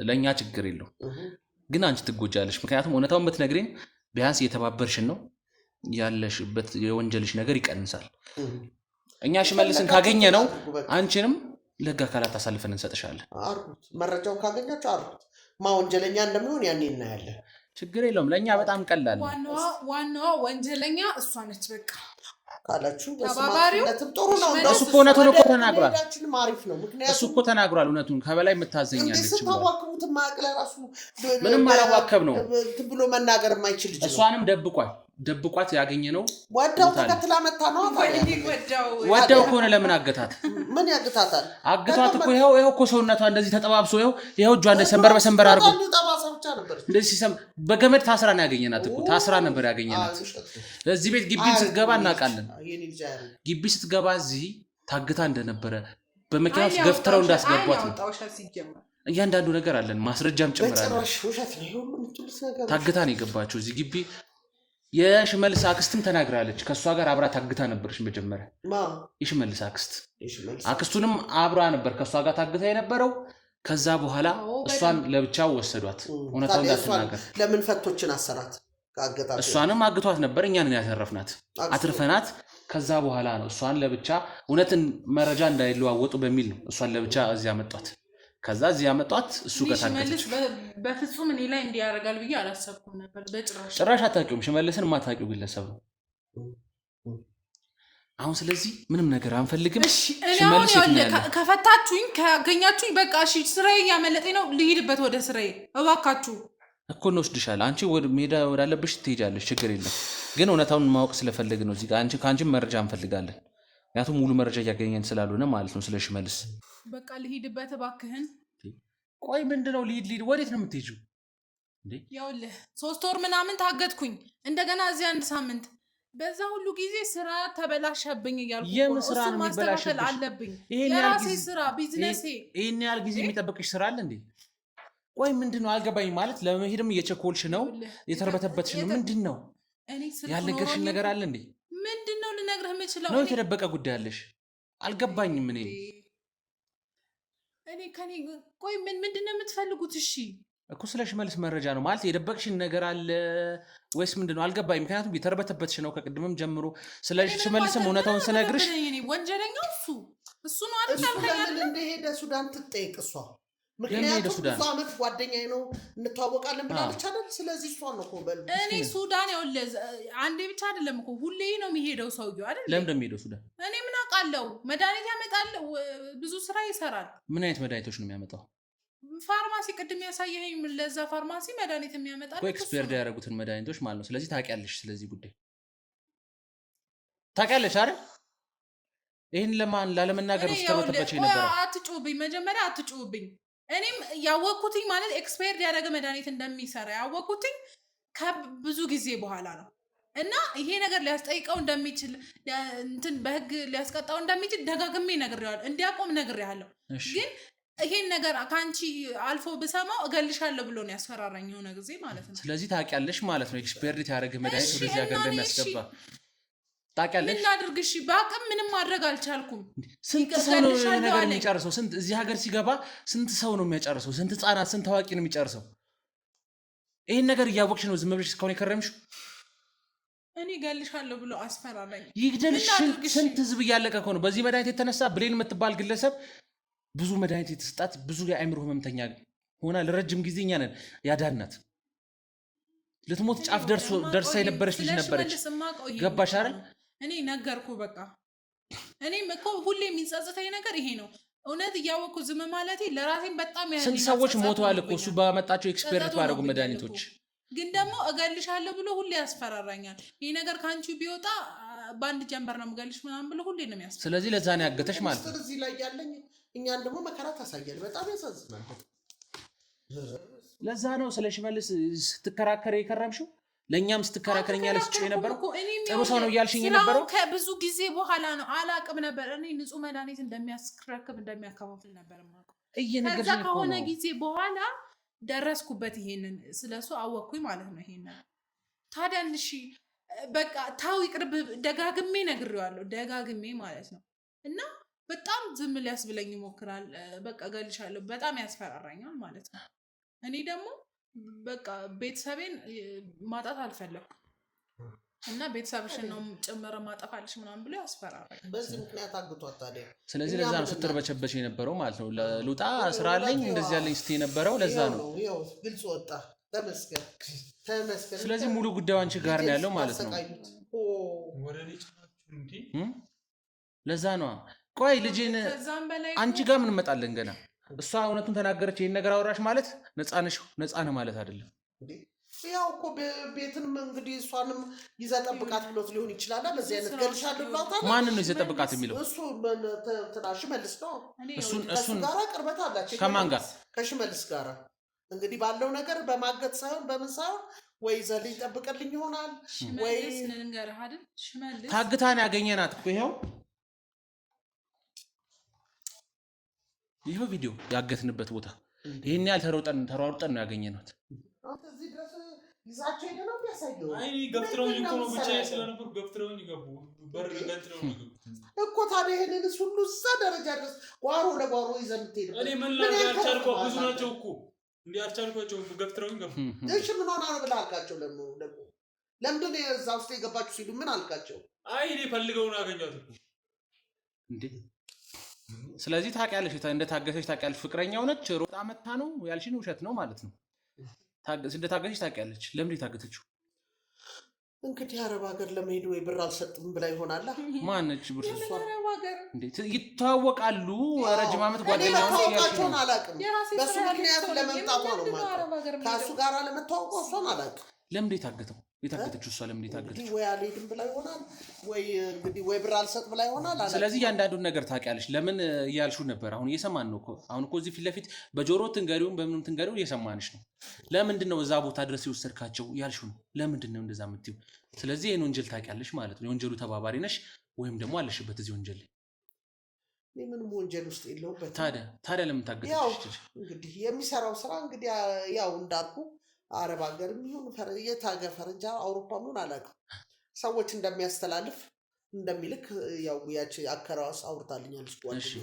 ለእኛ ችግር የለው፣ ግን አንቺ ትጎጃለሽ። ምክንያቱም እውነታውን ብትነግሪን ቢያንስ እየተባበርሽን ነው ያለሽበት፣ የወንጀልሽ ነገር ይቀንሳል። እኛ ሽመልስን ካገኘ ነው አንቺንም ለህግ አካላት አሳልፈን እንሰጥሻለን። አርጉት፣ መረጃውን ካገኛችሁ አርጉት። ማ ወንጀለኛ እንደሚሆን ያኔ እናያለን። ችግር የለውም፣ ለእኛ በጣም ቀላል። ዋናዋ ወንጀለኛ እሷ ነች። በቃ ካላችሁ በስማትነትም ጥሩ ነው። እሱ እኮ እውነቱን እኮ ተናግሯል። አሪፍ ነው። ምክንያቱም እሱ እኮ ተናግሯል እውነቱን። ከበላይ የምታዘኛለች ስታዋክቡት ማቅለ ራሱ ምንም አላዋከብ ነው ብሎ መናገር የማይችል ልጅ ነው። እሷንም ደብቋት ያገኘ ነው። ወዳው ተከትላ መታ ነው። ወዳው ከሆነ ለምን አገታት? ምን ያግታታል? አግቷት እኮ ይኸው እኮ ሰውነቷ እንደዚህ ተጠባብሶ ይኸው እጇ እንደዚህ ሰንበር በሰንበር አድርጎ እንደዚህ ሲሰም በገመድ ታስራ ነው ያገኘናት እኮ። ታስራ ነበር ያገኘናት። እዚህ ቤት ግቢ ስትገባ እናውቃለን። ግቢ ስትገባ እዚህ ታግታ እንደነበረ በመኪና ውስጥ ገፍትረው እንዳስገቧት ነው። እያንዳንዱ ነገር አለን፣ ማስረጃም ጭምራለን። ታግታ ነው የገባችው እዚህ ግቢ። የሽመልስ አክስትም ተናግራለች። ከእሷ ጋር አብራ ታግታ ነበረች መጀመሪያ። የሽመልስ አክስቱንም አብራ ነበር ከእሷ ጋር ታግታ የነበረው። ከዛ በኋላ እሷን ለብቻው ወሰዷት። እውነታው እንዳትናገር ለምን ፈቶችን አሰራት? እሷንም አግቷት ነበር። እኛንን ያተረፍናት አትርፈናት። ከዛ በኋላ ነው እሷን ለብቻ እውነትን መረጃ እንዳይለዋወጡ በሚል ነው እሷን ለብቻ እዚያ መጧት። ከዛ እዚያ መጧት። እሱ ጋር ታገተች። በፍጹም እኔ ላይ እንዲያደርጋል ብዬ አላሰብኩም ነበር። ጭራሽ አታውቂውም። ሽመልስን የማታውቂው ግለሰብ ነው። አሁን ስለዚህ ምንም ነገር አንፈልግም። ሽመልስ ከፈታችሁኝ ካገኛችሁኝ በቃ እሺ፣ ስራዬ እያመለጠኝ ነው። ልሂድበት ወደ ስራዬ እባካችሁ። እኮ እንወስድሻለን። አንቺ ሜዳ ወዳለብሽ ትሄጃለሽ፣ ችግር የለም። ግን እውነታውን ማወቅ ስለፈለግ ነው እዚህ ጋር ከአንቺም መረጃ እንፈልጋለን። ምክንያቱም ሙሉ መረጃ እያገኘን ስላልሆነ ማለት ነው። ስለ ሽመልስ በቃ ልሂድበት እባክህን። ቆይ ምንድነው? ልሂድ ወዴት ነው የምትሄጂው? ይኸውልህ 3 ወር ምናምን ታገትኩኝ። እንደገና እዚህ 1 ሳምንት። በዛ ሁሉ ጊዜ ስራ ተበላሸብኝ እያልኩ እሱን ማስተካከል አለብኝ። የራሴ ስራ ቢዝነሴ። ይህን ያህል ጊዜ የሚጠብቅሽ ስራ አለ እንዴ? ቆይ ምንድነው? አልገባኝ። ማለት ለመሄድም እየቸኮልሽ ነው፣ የተርበተበትሽ ነው። ምንድን ነው ያልነገርሽን ነገር አለ እንዴ? ምንድነው ልነግርህ የምችለው? ነው የተደበቀ ጉዳይ አለሽ? አልገባኝም። እኔ ከኔ ቆይ ምንድነው የምትፈልጉት? እሺ እኮ ስለ ሽመልስ መረጃ ነው ማለት የደበቅሽን ነገር አለ ወይስ ምንድነው? አልገባኝ። ምክንያቱም የተርበተበትሽ ነው ከቅድምም ጀምሮ። ስለ ሽመልስም እውነታውን ስነግርሽ ወንጀለኛው እሱ ነው አይደል? እንደሄደ ሱዳን ትጠይቅ እሷ። ምክንያቱም ብዙ ዓመት ጓደኛዬ ነው እንተዋወቃለን ብላለች አይደል? ስለዚህ እሷ ነው እኮ በል እኔ ሱዳን ይኸውልህ አንዴ ብቻ አይደለም እኮ ሁሌ ነው የሚሄደው ሰውዬው አይደል? ለምን እንደሚሄደው ሱዳን እኔ ምን አውቃለሁ። መድኃኒት ያመጣል፣ ብዙ ስራ ይሰራል። ምን አይነት መድኃኒቶች ነው የሚያመጣው? ፋርማሲ ቅድም ያሳየኸኝ ለዛ ፋርማሲ መድኃኒት የሚያመጣል እኮ ኤክስፓየርድ ያደረጉትን መድኃኒቶች ማለት ነው። ስለዚህ ታውቂያለሽ፣ ስለዚህ ጉዳይ ታውቂያለሽ አይደል? ይህን ላለመናገር ውስጥ ተበተበች ነበር። አትጩብኝ፣ መጀመሪያ አትጩብኝ። እኔም ያወቅኩትኝ ማለት ኤክስፓየርድ ያደረገ መድኃኒት እንደሚሰራ ያወቅኩትኝ ከብዙ ጊዜ በኋላ ነው። እና ይሄ ነገር ሊያስጠይቀው እንደሚችል እንትን በህግ ሊያስቀጣው እንደሚችል ደጋግሜ ነግሬዋለሁ፣ እንዲያቆም ነግሬዋለሁ። ግን ይሄን ነገር ካንቺ አልፎ ብሰማው እገልሻለሁ ብሎ ነው ያስፈራራኝ የሆነ ጊዜ ማለት ነው። ስለዚህ ታውቂያለሽ ማለት ነው ኤክስፐርት ያደረገ መድኃኒት ወደዚህ ሀገር እንደሚያስገባ ታውቂያለሽ። ምን ላድርግ? እሺ በአቅም ምንም ማድረግ አልቻልኩም። ስንት ሰው ነው ነገር የሚጨርሰው? ስንት እዚህ ሀገር ሲገባ ስንት ሰው ነው የሚያጨርሰው? ስንት ህጻናት፣ ስንት ታዋቂ ነው የሚጨርሰው? ይሄን ነገር እያወቅሽ ነው ዝም ብለሽ እስካሁን የከረምሽው? እኔ እገልሻለሁ ብሎ አስፈራራኝ። ይግደልሽ። ስንት ህዝብ እያለቀ እኮ ነው በዚህ መድኃኒት የተነሳ። ብሌን የምትባል ግለሰብ ብዙ መድኃኒት የተሰጣት ብዙ የአእምሮ ህመምተኛ ሆና ለረጅም ጊዜ እኛ ነን ያዳናት። ልትሞት ጫፍ ደርሳ የነበረች ልጅ ነበረች። ገባሽ አይደል? እኔ ነገርኩ በቃ። እኔም እኮ ሁሌ የሚጸጽተኝ ነገር ይሄ ነው። እውነት እያወቅኩ ዝም ማለቴ ለራሴም በጣም ስንት ሰዎች ሞተዋል እኮ እሱ ባመጣቸው ኤክስፐርት ባደረጉ መድኃኒቶች። ግን ደግሞ እገልሻለሁ ብሎ ሁሌ ያስፈራራኛል። ይሄ ነገር ካንቺ ቢወጣ በአንድ ጀንበር ነው የምገልሽ ምናምን ብሎ ሁሌ ነው የሚያስፈራራኝ። ስለዚህ ለዛ ነው ያገተሽ ማለት ነው። ስለዚህ ላይ ያለኝ እኛን ደግሞ መከራ ታሳያል። በጣም ያሳዝናል። ለዛ ነው ስለ ሽመልስ ስትከራከር የከረምሽው። ለእኛም ስትከራከረኛ ለስጭ የነበረው ጥሩ ሰው ነው እያልሽኝ የነበረው ከብዙ ጊዜ በኋላ ነው። አላቅም ነበር እኔ ንጹህ መድኃኒት እንደሚያስረክብ እንደሚያከፋፍል ነበር የማውቀው። ከዛ ከሆነ ጊዜ በኋላ ደረስኩበት። ይሄንን ስለሱ አወቅኩኝ ማለት ነው። ይሄንን ታዲያ እሺ በቃ ታው ይቅርብ። ደጋግሜ ነግሬዋለሁ፣ ደጋግሜ ማለት ነው። እና በጣም ዝም ሊያስብለኝ ይሞክራል። በቃ እገልሻለሁ በጣም ያስፈራራኛል ማለት ነው። እኔ ደግሞ በቃ ቤተሰቤን ማጣት አልፈለኩም እና ቤተሰብሽን ነው ጭምር ማጠፋልሽ ምናምን ብሎ ያስፈራራኝ። በዚህ ምክንያት አግቷት ታዲያ። ስለዚህ ለዛ ነው ስትርበቸበች የነበረው ማለት ነው። ለሉጣ ስራ አለኝ እንደዚህ ያለኝ ስትይ የነበረው ለዛ ነው። ያው ግልጽ ወጣ። ተመስገን ተመስገን። ስለዚህ ሙሉ ጉዳዩ አንቺ ጋር ነው ያለው ማለት ነው። ለዛ ነው። ቆይ ልጅን አንቺ ጋር ምን እንመጣለን ገና። እሷ እውነቱን ተናገረች ይሄን ነገር አወራሽ ማለት ነፃ ነህ ማለት አይደለም። ያው እኮ ቤትንም እንግዲህ እሷንም ይዘህ ጠብቃት ብሎት ሊሆን ይችላል። በዚህ አይነት ገልሻለሁ ብሏታል። ማንን ነው ይዘህ ጠብቃት የሚለው? እሱ ሽመልስ ነው። እሱን ጋራ ቅርበት አላቸው። ከማን ጋር? ከሽመልስ ጋራ እንግዲህ ባለው ነገር በማገት ሳይሆን በምን ሳይሆን ወይ ዘልኝ ጠብቅልኝ ይሆናል ወይ ልንገርህ አይደል? ሽመልስ ታግታን ያገኘናት እኮ ይሄው ቪዲዮ ያገትንበት ቦታ ይሄን ያህል ተሯሩጠን ነው ያገኘናት። እዚህ ድረስ ይዛቸው ሄደ ነው የሚያሳየው። አይ ገፍትረውኝ እኮ ነው ብቻ ስለነበሩ ገፍትረውኝ ገቡ። በር ገፍትረው ነው እኮ ታዲያ ይሄንን ሁሉ እዛ ደረጃ ድረስ ጓሮ ለጓሮ ይዘን ትሄድ። እኔ ምን ላልቻልኩ ብዙ ናቸው እኮ እንዴ አልቻልኳቸው። ገፍትረውኝ ገቡ። እሺ ምን ሆነ ነው ብለህ አልካቸው? ለምንድን ነው እዛ ውስጥ የገባችሁ ሲሉ ምን አልካቸው? አይ እኔ ፈልገው ነው ያገኘኋት እኮ እንዴ። ስለዚህ ታውቂያለሽ እንደታገሰች ታውቂያለሽ። ፍቅረኛው ነች ሮጣ መታ ነው ያልሽኝ ውሸት ነው ማለት ነው። እንደታገሰች ታውቂያለች። ለምን የታገተችው? እንግዲህ አረብ ሀገር ለመሄድ ወይ ብር አልሰጥም ብላ ይሆናል። ማነች ብር? እንዴት ይተዋወቃሉ? ረጅም ዓመት ጓደኛሞች ያልሽኝ አላውቅም። በሱ ምክንያት ለመምጣቷ ነው ማለት ከእሱ ጋር ለመተዋወቋ እሷን አላውቅም። ለምን የታገተው? የታገተችው እሷ ለምን የታገተችው? ወይ አልሄድም ብላ ይሆናል ወይ እንግዲህ ወይ ብር አልሰጥ ብላ ይሆናል። ስለዚህ እያንዳንዱን ነገር ታውቂያለሽ። ለምን እያልሽው ነበር? አሁን እየሰማን ነው እኮ። አሁን እኮ እዚህ ፊት ለፊት በጆሮ ትንገሪውን በምንም ትንገሪውን እየሰማንሽ ነው። ለምንድን ነው እዛ ቦታ ድረስ የወሰድካቸው እያልሽው ነው። ለምንድን ነው እንደዛ የምትይው? ስለዚህ ይህን ወንጀል ታውቂያለሽ ማለት ነው። የወንጀሉ ተባባሪ ነሽ ወይም ደግሞ አለሽበት እዚህ ወንጀል ላይ። ምንም ወንጀል ውስጥ የለውበት። ታዲያ ለምን ታገተች? እንግዲህ የሚሰራው ስራ እንግዲህ ያው እንዳልኩ አረብ ሀገር የሚሆን የት ሀገር ፈረንጃ አውሮፓ ምን አላውቅም ሰዎች እንደሚያስተላልፍ እንደሚልክ ያው ያቺ አከራዋስ አውርታልኛለች ጓደኛዬ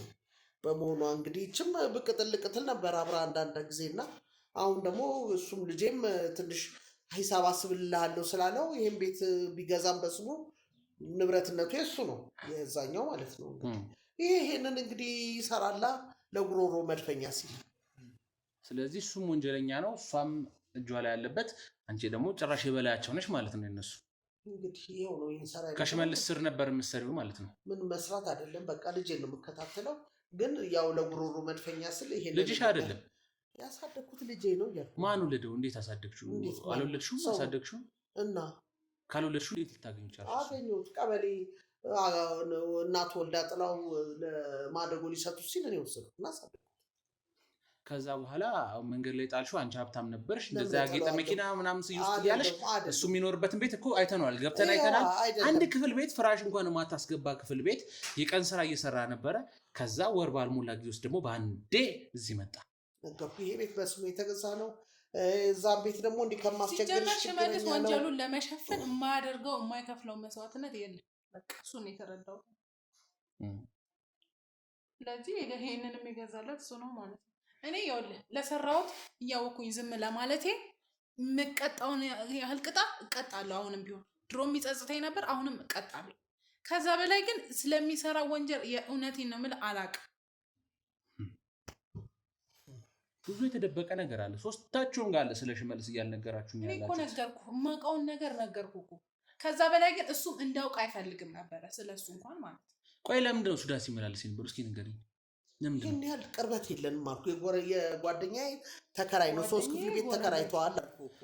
በመሆኗ እንግዲህ እችም ብቅጥል ልቅትል ነበር አብራ አንዳንድ ጊዜና አሁን ደግሞ እሱም ልጄም ትንሽ ሂሳብ አስብልሃለሁ ስላለው ይሄን ቤት ቢገዛም በስሙ ንብረትነቱ የሱ ነው የዛኛው ማለት ነው። ይሄንን እንግዲህ ይሰራላ ለጉሮሮ መድፈኛ ሲል። ስለዚህ እሱም ወንጀለኛ ነው እሷም እጇ ላይ ያለበት፣ አንቺ ደግሞ ጭራሽ የበላያቸው ነሽ ማለት ነው። እነሱ እንግዲህ ይሄው ነው ይንሰራ። ከሽመልስ ስር ነበር የምትሰሪው ማለት ነው። ምን መስራት አይደለም በቃ ልጄን ነው የምከታተለው። ግን ያው ለጉሮሮ መድፈኛ ስል ይሄ ልጅሽ አይደለም ያሳደግኩት ልጄ ነው እያልኩ። ማን ወለደው? እንዴት አሳደግሽው? አልወለድሽውም? አሳደግሽው? እና ካልወለድሽው እንዴት ልታገኙ ቻልሽ? አገኘሁት። ቀበሌ እናቱ ወልዳ ጥላው ለማደጎ ሊሰጡት ሲል እኔ ወሰድኩት እና አሳደግኩት። ከዛ በኋላ መንገድ ላይ ጣልሽው። አንቺ ሀብታም ነበርሽ፣ እንደዛ ያጌጠ መኪና ምናምን ውስጥ እያለሽ እሱ የሚኖርበትን ቤት እኮ አይተነዋል፣ ገብተን አይተናል። አንድ ክፍል ቤት ፍራሽ እንኳን ማታስገባ ክፍል ቤት የቀን ስራ እየሰራ ነበረ። ከዛ ወር ባልሞላ ጊዜ ውስጥ ደግሞ በአንዴ እዚህ መጣ። ነገርኩህ፣ ይሄ ቤት በስሙ የተገዛ ነው። እዛም ቤት ደግሞ እንዲህ ከማስቸገርሽ ሽመልስ ወንጀሉን ለመሸፈን የማያደርገው የማይከፍለው መስዋዕትነት የለም። በቃ እሱን የተረዳው። ስለዚህ ይሄንንም የገዛለት እሱ ነው ማለት ነው። እኔ ይኸውልህ ለሰራሁት እያወኩኝ ዝም ለማለቴ የምቀጣውን ያህል ቅጣት እቀጣለሁ። አሁንም ቢሆን ድሮ የሚጸጽተኝ ነበር፣ አሁንም እቀጣለሁ። ከዛ በላይ ግን ስለሚሰራ ወንጀል የእውነቴን ነው የምልህ አላውቅም። ብዙ የተደበቀ ነገር አለ ሶስታችሁም ጋር ስለ ሽመልስ እያልነገራችሁ ያላችሁ። እኔ እኮ ነገርኩህ፣ የማውቀውን ነገር ነገርኩህ እኮ። ከዛ በላይ ግን እሱም እንዳውቅ አይፈልግም ነበረ ስለሱ እንኳን ማለት ነው። ቆይ ለምንድን ነው ሱዳን ሲመላለስ የነበረው? እስኪ ንገሪኝ። ይህን ያህል ቅርበት የለንም አልኩ። የጓደኛዬ ተከራይ ነው፣ 3 ክፍል ቤት ተከራይተዋል አልኩ እኮ።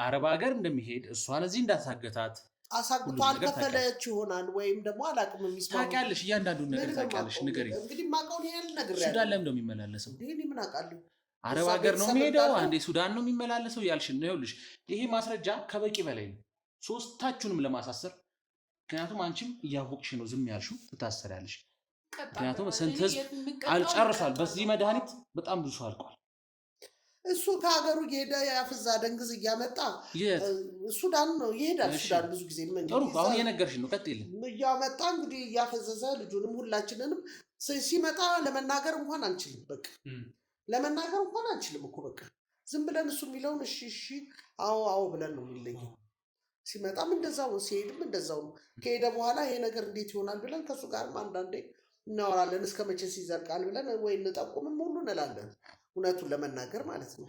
አረብ ሀገር እንደሚሄድ እሷን እዚህ እንዳሳገታት አሳግቶ አልከፈለች ይሆናል ወይም ደግሞ አላውቅም። የሚስማሙ ታውቂያለሽ፣ እያንዳንዱን ነገር ታውቂያለሽ። ንገሪኝ እንግዲህ የማውቀውን ያህል ነገር ያለው ሱዳን ለምን ነው የሚመላለሰው? እኔ ምን አውቃለሁ? አረብ ሀገር ነው የሚሄደው፣ አንዴ ሱዳን ነው የሚመላለሰው ያልሽ ነው። ይኸውልሽ ይሄ ማስረጃ ከበቂ በላይ ነው ሶስታችሁንም ለማሳሰር። ምክንያቱም አንቺም እያወቅሽ ነው ዝም ያልሽው፣ ትታሰሪያለሽ። ምክንያቱም ስንት ህዝብ አልጨርሷል። በዚህ መድኃኒት በጣም ብዙ ሰው አልቋል። እሱ ከሀገሩ እየሄደ ያፍዛ ደንግዝ እያመጣ ሱዳን ነው ይሄዳል። ሱዳን ብዙ ጊዜ ጥሩ፣ አሁን የነገርሽኝ ነው። ቀጥይልኝ። እያመጣ እንግዲህ እያፈዘዘ ልጁንም ሁላችንንም ሲመጣ ለመናገር እንኳን አንችልም። በቃ ለመናገር እንኳን አንችልም እኮ በቃ ዝም ብለን እሱ የሚለውን እሺ እሺ አዎ አዎ ብለን ነው የሚለየው። ሲመጣም እንደዛው ነው፣ ሲሄድም እንደዛው ነው። ከሄደ በኋላ ይሄ ነገር እንዴት ይሆናል ብለን ከእሱ ጋርም አንዳንዴ እናወራለን። እስከ መቼ ሲዘልቃል ብለን ወይ እንጠቁምም ሁሉ እንላለን፣ እውነቱን ለመናገር ማለት ነው።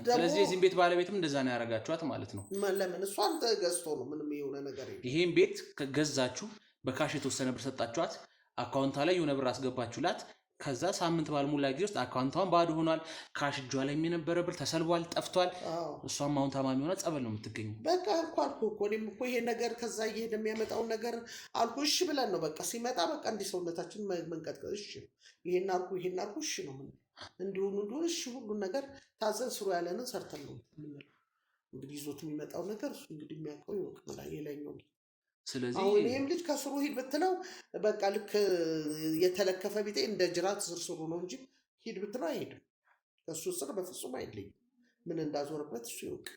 ስለዚህ የዚህም ቤት ባለቤትም እንደዛ ነው ያደረጋችኋት ማለት ነው። ለምን እሷን ገዝቶ ነው፣ ምንም የሆነ ነገር የለም። ይሄን ቤት ከገዛችሁ በካሽ የተወሰነ ብር ሰጣችኋት፣ አካውንቷ ላይ የሆነ ብር አስገባችሁላት። ከዛ ሳምንት ባልሞላ ጊዜ ውስጥ አካውንቷን ባዶ ሆኗል። ካሽ እጇ ላይ የነበረ ብር ተሰልቧል፣ ጠፍቷል። እሷም አሁን ታማሚ ሆና ጸበል ነው የምትገኘው። በቃ አልኩ እኮ እኔም እኮ ይሄ ነገር ከዛ እየሄደ የሚያመጣውን ነገር አልኩ እሺ ብለን ነው በቃ ሲመጣ በቃ እንዲህ ሰውነታችን መንቀጥቀጥ እሺ ይሄን አልኩ እሺ ነው እንዲሁን እሺ ሁሉን ነገር ታዘን ስሩ ያለንን ሰርተን ነው የምንለው። እንግዲህ ይዞት የሚመጣው ነገር እሱ እንግዲህ የሚያውቀው ይወቅ የላይኛው። ስለዚህ አሁን ይሄም ልጅ ከስሩ ሂድ ብትለው በቃ ልክ የተለከፈ ቢጤ እንደ ጅራት ስርስሩ ነው እንጂ ሂድ ብትለው አይሄድም። ከሱ ስር በፍጹም አይለይም። ምን እንዳዞርበት እሱ ይወቅ።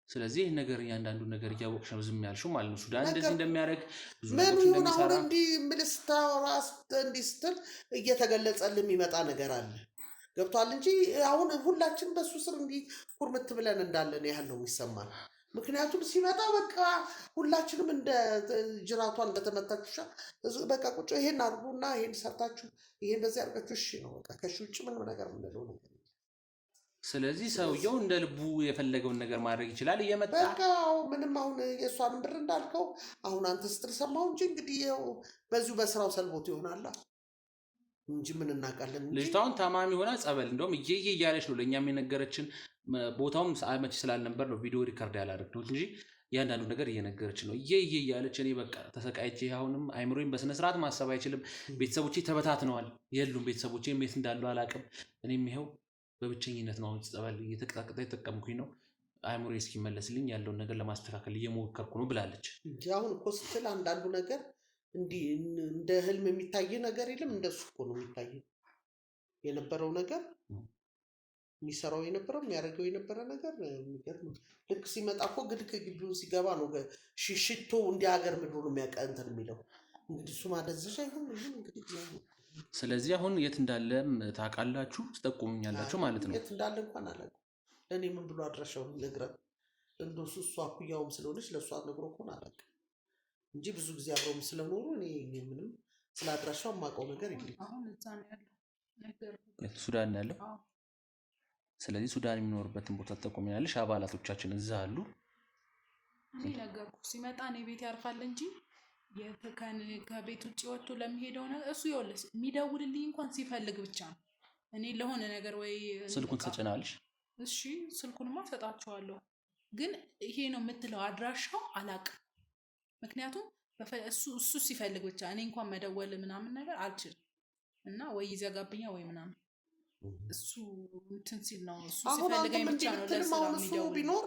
ስለዚህ ይህ ነገር እያንዳንዱ ነገር እያወቅሽ ነው ዝም ያልሽው ማለት ነው። ሱዳን እንደዚህ እንደሚያደርግ ብዙ ምን ነገሮች ይሁን እንደሚሰራ አሁን እንዲህ ምልስታራ እንዲህ ስትል እየተገለጸልን የሚመጣ ነገር አለ ገብቷል እንጂ አሁን ሁላችን በሱ ስር እንዲህ ኩርምት ብለን እንዳለን ያህል ነው የሚሰማን። ምክንያቱም ሲመጣ በቃ ሁላችንም እንደ ጅራቷ እንደተመታችሁ በቃ ቁጭ ይሄን አድርጉና ይሄን ሰርታችሁ ይሄን በዚህ አድርጋችሁ እሺ ነው በቃ። ከሺ ውጭ ምንም ነገር የምንለው ነገር። ስለዚህ ሰውየው እንደ ልቡ የፈለገውን ነገር ማድረግ ይችላል እየመጣ በቃ ምንም አሁን የእሷን ብር እንዳልከው አሁን አንተ ስትል ሰማሁ እንጂ እንግዲህ ይኸው በዚሁ በስራው ሰልቦት ይሆናል እንጂ ምን እናውቃለን። ልጅቷን ታማሚ ሆና ጸበል እንደውም እየየ እያለች ነው ለእኛም የነገረችን። ቦታውም መች ስላልነበር ነው ቪዲዮ ሪከርድ ያላደረግነው እንጂ እያንዳንዱ ነገር እየነገረች ነው እየየ እያለች። እኔ በቃ ተሰቃይቼ አሁንም አይምሮዬን በስነስርዓት ማሰብ አይችልም። ቤተሰቦቼ ተበታትነዋል፣ የሉም ቤተሰቦቼ የት እንዳሉ አላውቅም። እኔም ይኸው በብቸኝነት ነው አሁን ጸበል እየተቀጣቀጠ የተጠቀምኩኝ ነው። አይምሮዬ እስኪመለስልኝ ያለውን ነገር ለማስተካከል እየሞከርኩ ነው ብላለች። እንጂ አሁን እኮ ስትል አንዳንዱ ነገር እንዲህ እንደ ህልም የሚታይ ነገር የለም። እንደሱ እኮ ነው የሚታይ የነበረው ነገር የሚሰራው የነበረው የሚያደርገው የነበረ ነገር የሚገርም ነው። ልክ ሲመጣ እኮ ግድ ከግቢውን ሲገባ ነው ሽቶ እንዲህ ሀገር ምድሩ ነው የሚያቀንተን የሚለው እንግዲህ እሱ ማደዘሻ ይሁን እንግዲህ። ስለዚህ አሁን የት እንዳለም ታውቃላችሁ፣ ትጠቁሙኛላችሁ ማለት ነው። የት እንዳለ እንኳን አላውቅም። ለእኔ ምን ብሎ አድራሻውን ነግረን እንደሱ እሷ እኩያውም ስለሆነች ለእሷ ነግሮ እኮ አላውቅም እንጂ ብዙ ጊዜ አብረውም ስለኖሩ እኔ ምንም ስለ አድራሻው የማውቀው ነገር የለም። አሁን እዛ ነው ያለው ነገር ሱዳን ነው ያለው። ስለዚህ ሱዳን የሚኖርበትን ቦታ ተጠቁሚያለሽ። አባላቶቻችን እዛ አሉ። እኔ ነገርኩህ ሲመጣ እኔ ቤት ያርፋል እንጂ ከቤት ውጭ ወጥቶ ለሚሄደው ነገር እሱ ይኸውልህ የሚደውልልኝ እንኳን ሲፈልግ ብቻ ነው። እኔ ለሆነ ነገር ወይ ስልኩን ትሰጭናለሽ? እሺ ስልኩንማ ሰጣቸዋለሁ፣ ግን ይሄ ነው የምትለው አድራሻው አላውቅም። ምክንያቱም እሱ ሲፈልግ ብቻ እኔ እንኳን መደወል ምናምን ነገር አልችልም እና ወይ ይዘጋብኛ ወይ ምናምን እሱ እንትን ሲል ነው እሱ ሲፈልገኝ ብቻ ነው ለስራ የሚደውል። ቢኖር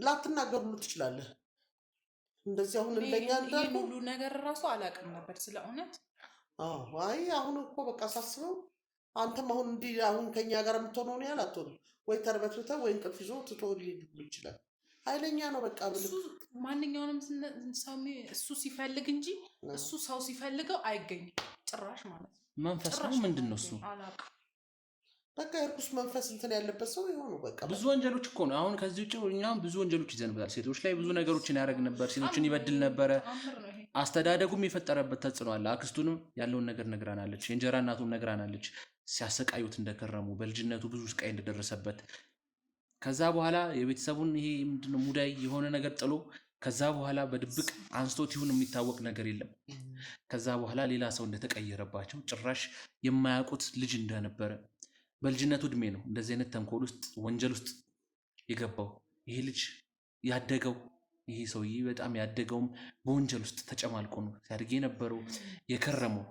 ላትናገሩ ትችላለህ። እንደዚህ አሁን እንደኛ እንዳልኩ ሁሉ ነገር ራሱ አላውቅም ነበር ስለ እውነት። አይ አሁን እኮ በቃ ሳስበው አንተም አሁን እንዲህ አሁን ከኛ ጋር የምትሆነው ነው ያህል አትሆንም ወይ ተርበትብተህ ወይ እንቅልፍ ይዞ ትቶ ሊሄድ ይችላል። ኃይለኛ ነው በቃ እሱ ማንኛውንም ሰው እሱ ሲፈልግ እንጂ እሱ ሰው ሲፈልገው አይገኝም ጭራሽ ማለት ነው። መንፈስ ነው ምንድን ነው እሱ? በቃ የርኩስ መንፈስ እንትን ያለበት ሰው የሆኑ በቃ ብዙ ወንጀሎች እኮ ነው። አሁን ከዚህ ውጭ እኛም ብዙ ወንጀሎች ይዘንበታል። ሴቶች ላይ ብዙ ነገሮችን ያደርግ ነበር። ሴቶችን ይበድል ነበረ። አስተዳደጉም የፈጠረበት ተጽዕኖ አለ። አክስቱንም ያለውን ነገር ነግራናለች። የእንጀራ እናቱም ነግራናለች። ሲያሰቃዩት እንደከረሙ በልጅነቱ ብዙ ስቃይ እንደደረሰበት ከዛ በኋላ የቤተሰቡን ይሄ ምንድነው ሙዳይ የሆነ ነገር ጥሎ ከዛ በኋላ በድብቅ አንስቶት ይሁን የሚታወቅ ነገር የለም። ከዛ በኋላ ሌላ ሰው እንደተቀየረባቸው ጭራሽ የማያውቁት ልጅ እንደነበረ በልጅነቱ እድሜ ነው እንደዚህ አይነት ተንኮል ውስጥ ወንጀል ውስጥ የገባው ይሄ ልጅ ያደገው። ይሄ ሰውዬ በጣም ያደገውም በወንጀል ውስጥ ተጨማልቆ ነው ሲያድግ የነበረው የከረመው።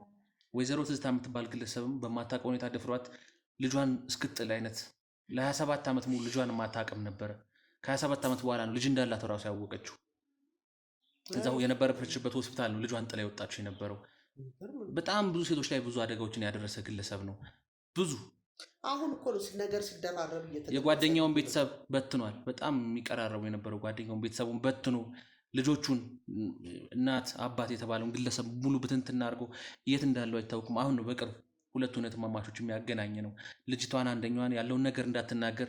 ወይዘሮ ትዝታ የምትባል ግለሰብም በማታውቀው ሁኔታ ደፍሯት ልጇን እስክጥል አይነት ለ27 ዓመት ሙሉ ልጇን ማታቀም ነበረ። ከ27 ዓመት በኋላ ነው ልጅ እንዳላት ራሱ ያወቀችው። እዛው የነበረችበት ሆስፒታል ነው ልጇን ጥላ የወጣችው የነበረው። በጣም ብዙ ሴቶች ላይ ብዙ አደጋዎችን ያደረሰ ግለሰብ ነው። ብዙ አሁን እኮ ነገር ሲደራረብ የጓደኛውን ቤተሰብ በትኗል። በጣም የሚቀራረቡ የነበረው ጓደኛውን ቤተሰቡን በትኖ ልጆቹን እናት አባት የተባለውን ግለሰብ ሙሉ ብትንትና አድርጎ የት እንዳለው አይታወቅም። አሁን ነው በቅርብ ሁለቱ እህትማማቾች የሚያገናኝ ነው። ልጅቷን አንደኛዋን ያለውን ነገር እንዳትናገር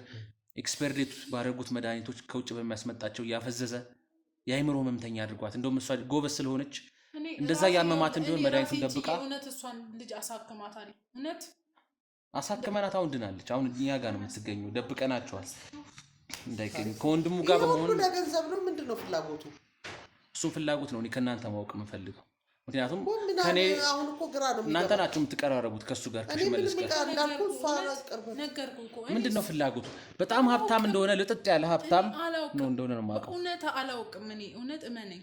ኤክስፐርዴት ባደረጉት መድኃኒቶች ከውጭ በሚያስመጣቸው እያፈዘዘ የአይምሮ ህመምተኛ አድርጓት። እንደውም እሷ ጎበዝ ስለሆነች እንደዛ ያመማትን ቢሆን መድኃኒቱን ደብቃ እውነት እሷን ልጅ አሳክማታል። እውነት አሳክመናት አሁን ድናለች። አሁን እኛ ጋር ነው የምትገኘው። ደብቀናቸዋል እንዳይገኙ ከወንድሙ ጋር በመሆኑ ለገንዘብ ነው ምንድን ነው ፍላጎቱ? እሱም ፍላጎት ነው እኔ ከእናንተ ማወቅ የምፈልገው። ምክንያቱም ከኔ አሁን እኮ ግራ ነው እናንተ ናችሁ የምትቀራረቡት ከሱ ጋር ከሽመልስ ጋር። ምንድን ነው ፍላጎቱ? በጣም ሀብታም እንደሆነ ልጥጥ ያለ ሀብታም ነው እንደሆነ ነው የማውቀው። እውነት አላውቅም እኔ እውነት እመነኝ።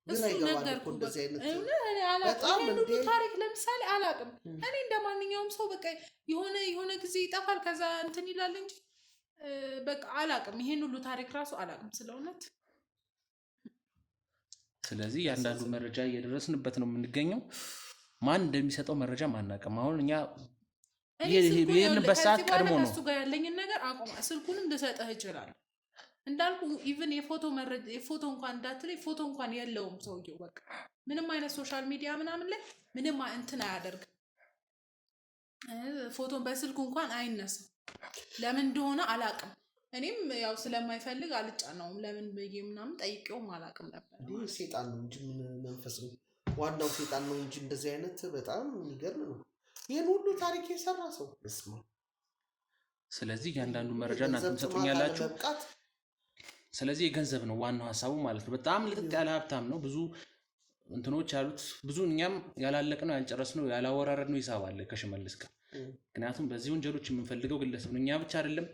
እሱ ነገርኩህ እንደዚህ አይነት በጣም ሁሉ ታሪክ ለምሳሌ አላውቅም። እኔ እንደ ማንኛውም ሰው በቃ የሆነ ጊዜ ይጠፋል ከዛ እንትን ይላል እንጂ በቃ አላውቅም። ይሄን ሁሉ ታሪክ ራሱ አላውቅም ስለ እውነት። ስለዚህ ያንዳንዱ መረጃ እየደረስንበት ነው የምንገኘው። ማን እንደሚሰጠው መረጃ ማናውቅም። አሁን እኛ ይሄንበት ሰዓት ቀድሞ ነው እሱ ጋር ያለኝን ነገር አቆማ። ስልኩንም ልሰጥህ እችላለሁ እንዳልኩ ኢቭን የፎቶ እንኳን እንዳትለኝ ፎቶ እንኳን የለውም ሰውየው። በቃ ምንም አይነት ሶሻል ሚዲያ ምናምን ላይ ምንም እንትን አያደርግም። ፎቶን በስልኩ እንኳን አይነሳም። ለምን እንደሆነ አላውቅም። እኔም ያው ስለማይፈልግ አልጫነውም። ለምን ብዬ ምናምን ጠይቄውም አላውቅም ነበር። ይህ ሴጣን ነው እንጂ ምን መንፈስ ነው? ዋናው ሴጣን ነው እንጂ እንደዚህ አይነት በጣም የሚገርም ነው። ይህን ሁሉ ታሪክ የሰራ ሰው እስማ። ስለዚህ እያንዳንዱ መረጃ እናንተ ትሰጡኛላችሁ። ስለዚህ የገንዘብ ነው ዋናው ሀሳቡ ማለት ነው። በጣም ልጥጥ ያለ ሀብታም ነው። ብዙ እንትኖች ያሉት ብዙ እኛም ያላለቅነው ያልጨረስነው ያላወራረድነው ሂሳብ አለ ከሽመልስ ጋር። ምክንያቱም በዚህ ወንጀሎች የምንፈልገው ግለሰብ ነው። እኛ ብቻ አይደለም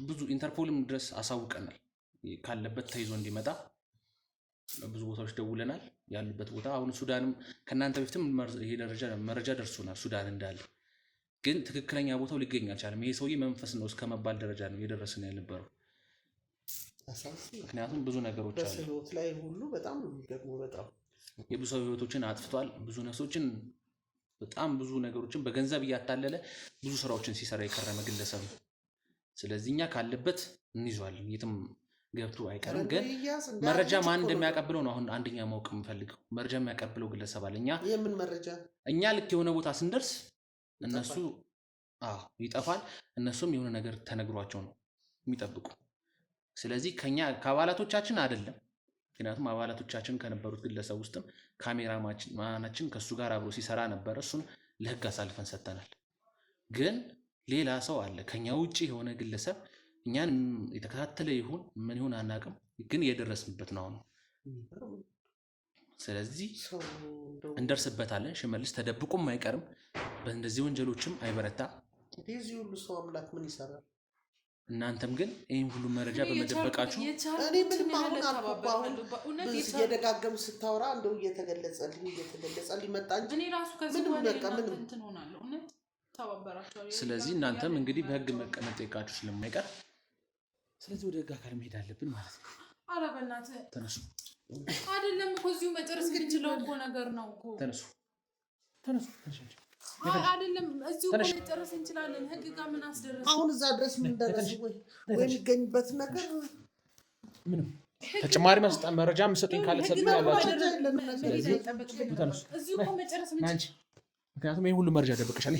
ብዙ ኢንተርፖልም ድረስ አሳውቀናል። ካለበት ተይዞ እንዲመጣ ብዙ ቦታዎች ደውለናል። ያሉበት ቦታ አሁን ሱዳንም ከእናንተ በፊትም ይሄ መረጃ ደርሶናል ሱዳን እንዳለ፣ ግን ትክክለኛ ቦታው ሊገኝ አልቻለም። ይሄ ሰውዬ መንፈስ ነው እስከመባል ደረጃ ነው የደረስን ያልነበረው። ምክንያቱም ብዙ ነገሮች አሉ በህይወት ላይ ሁሉ በጣም የሚገርመው በጣም የብዙ ህይወቶችን አጥፍቷል። ብዙ ነፍሶችን በጣም ብዙ ነገሮችን በገንዘብ እያታለለ ብዙ ስራዎችን ሲሰራ የከረመ ግለሰብ ነው። ስለዚህ እኛ ካለበት እንይዟለን፣ የትም ገብቶ አይቀርም። ግን መረጃ ማን እንደሚያቀብለው ነው አሁን አንደኛ ማወቅ የምፈልገው። መረጃ የሚያቀብለው ግለሰብ አለ። የምን መረጃ? እኛ ልክ የሆነ ቦታ ስንደርስ እነሱ ይጠፋል። እነሱም የሆነ ነገር ተነግሯቸው ነው የሚጠብቁ። ስለዚህ ከኛ ከአባላቶቻችን አይደለም። ምክንያቱም አባላቶቻችን ከነበሩት ግለሰብ ውስጥም ካሜራማናችን ከሱ ጋር አብሮ ሲሰራ ነበር። እሱን ለህግ አሳልፈን ሰጥተናል። ግን ሌላ ሰው አለ ከኛ ውጪ የሆነ ግለሰብ እኛን የተከታተለ ይሁን ምን ይሁን አናውቅም፣ ግን እየደረስንበት ነው አሁን። ስለዚህ እንደርስበታለን። ሽመልስ ተደብቆም አይቀርም። በእንደዚህ ወንጀሎችም አይበረታ። እዚህ ሁሉ ሰው አምላክ ምን ይሰራል? እናንተም ግን ይህን ሁሉ መረጃ በመደበቃችሁ እኔ ምንም አሁን አሁን እየደጋገም ስታወራ እንደው እየተገለጸልኝ መጣ እንጂ እኔ ራሱ ከዚህ በኋላ እንትን ሆናለሁ እውነት ተባበራችኋለሁ። ስለዚህ እናንተም እንግዲህ በህግ መቀመጥ ጠይቃችሁ ስለማይቀር ስለዚህ ወደ ህግ አካል መሄድ አለብን ማለት ነው። ኧረ በእናትህ ተነሱ። አይደለም እኮ እዚሁ መጨረስ የምንችለው እኮ ነገር ነው እኮ። ተነሱ። አይደለም እዚሁ እኮ መጨረስ እንችላለን። ህግ ጋር ምን አስደረሰ? አሁን እዛ ድረስ ምን ደረሰ? ወይ የሚገኝበት ነገር ምንም ተጨማሪ መረጃ የምትሰጡኝ ካለ ሰጡኝ ያላችሁ እዚሁ እኮ መጨረስ እንችላለን። ምክንያቱም ይሄ ሁሉ መረጃ ደብቀሻል።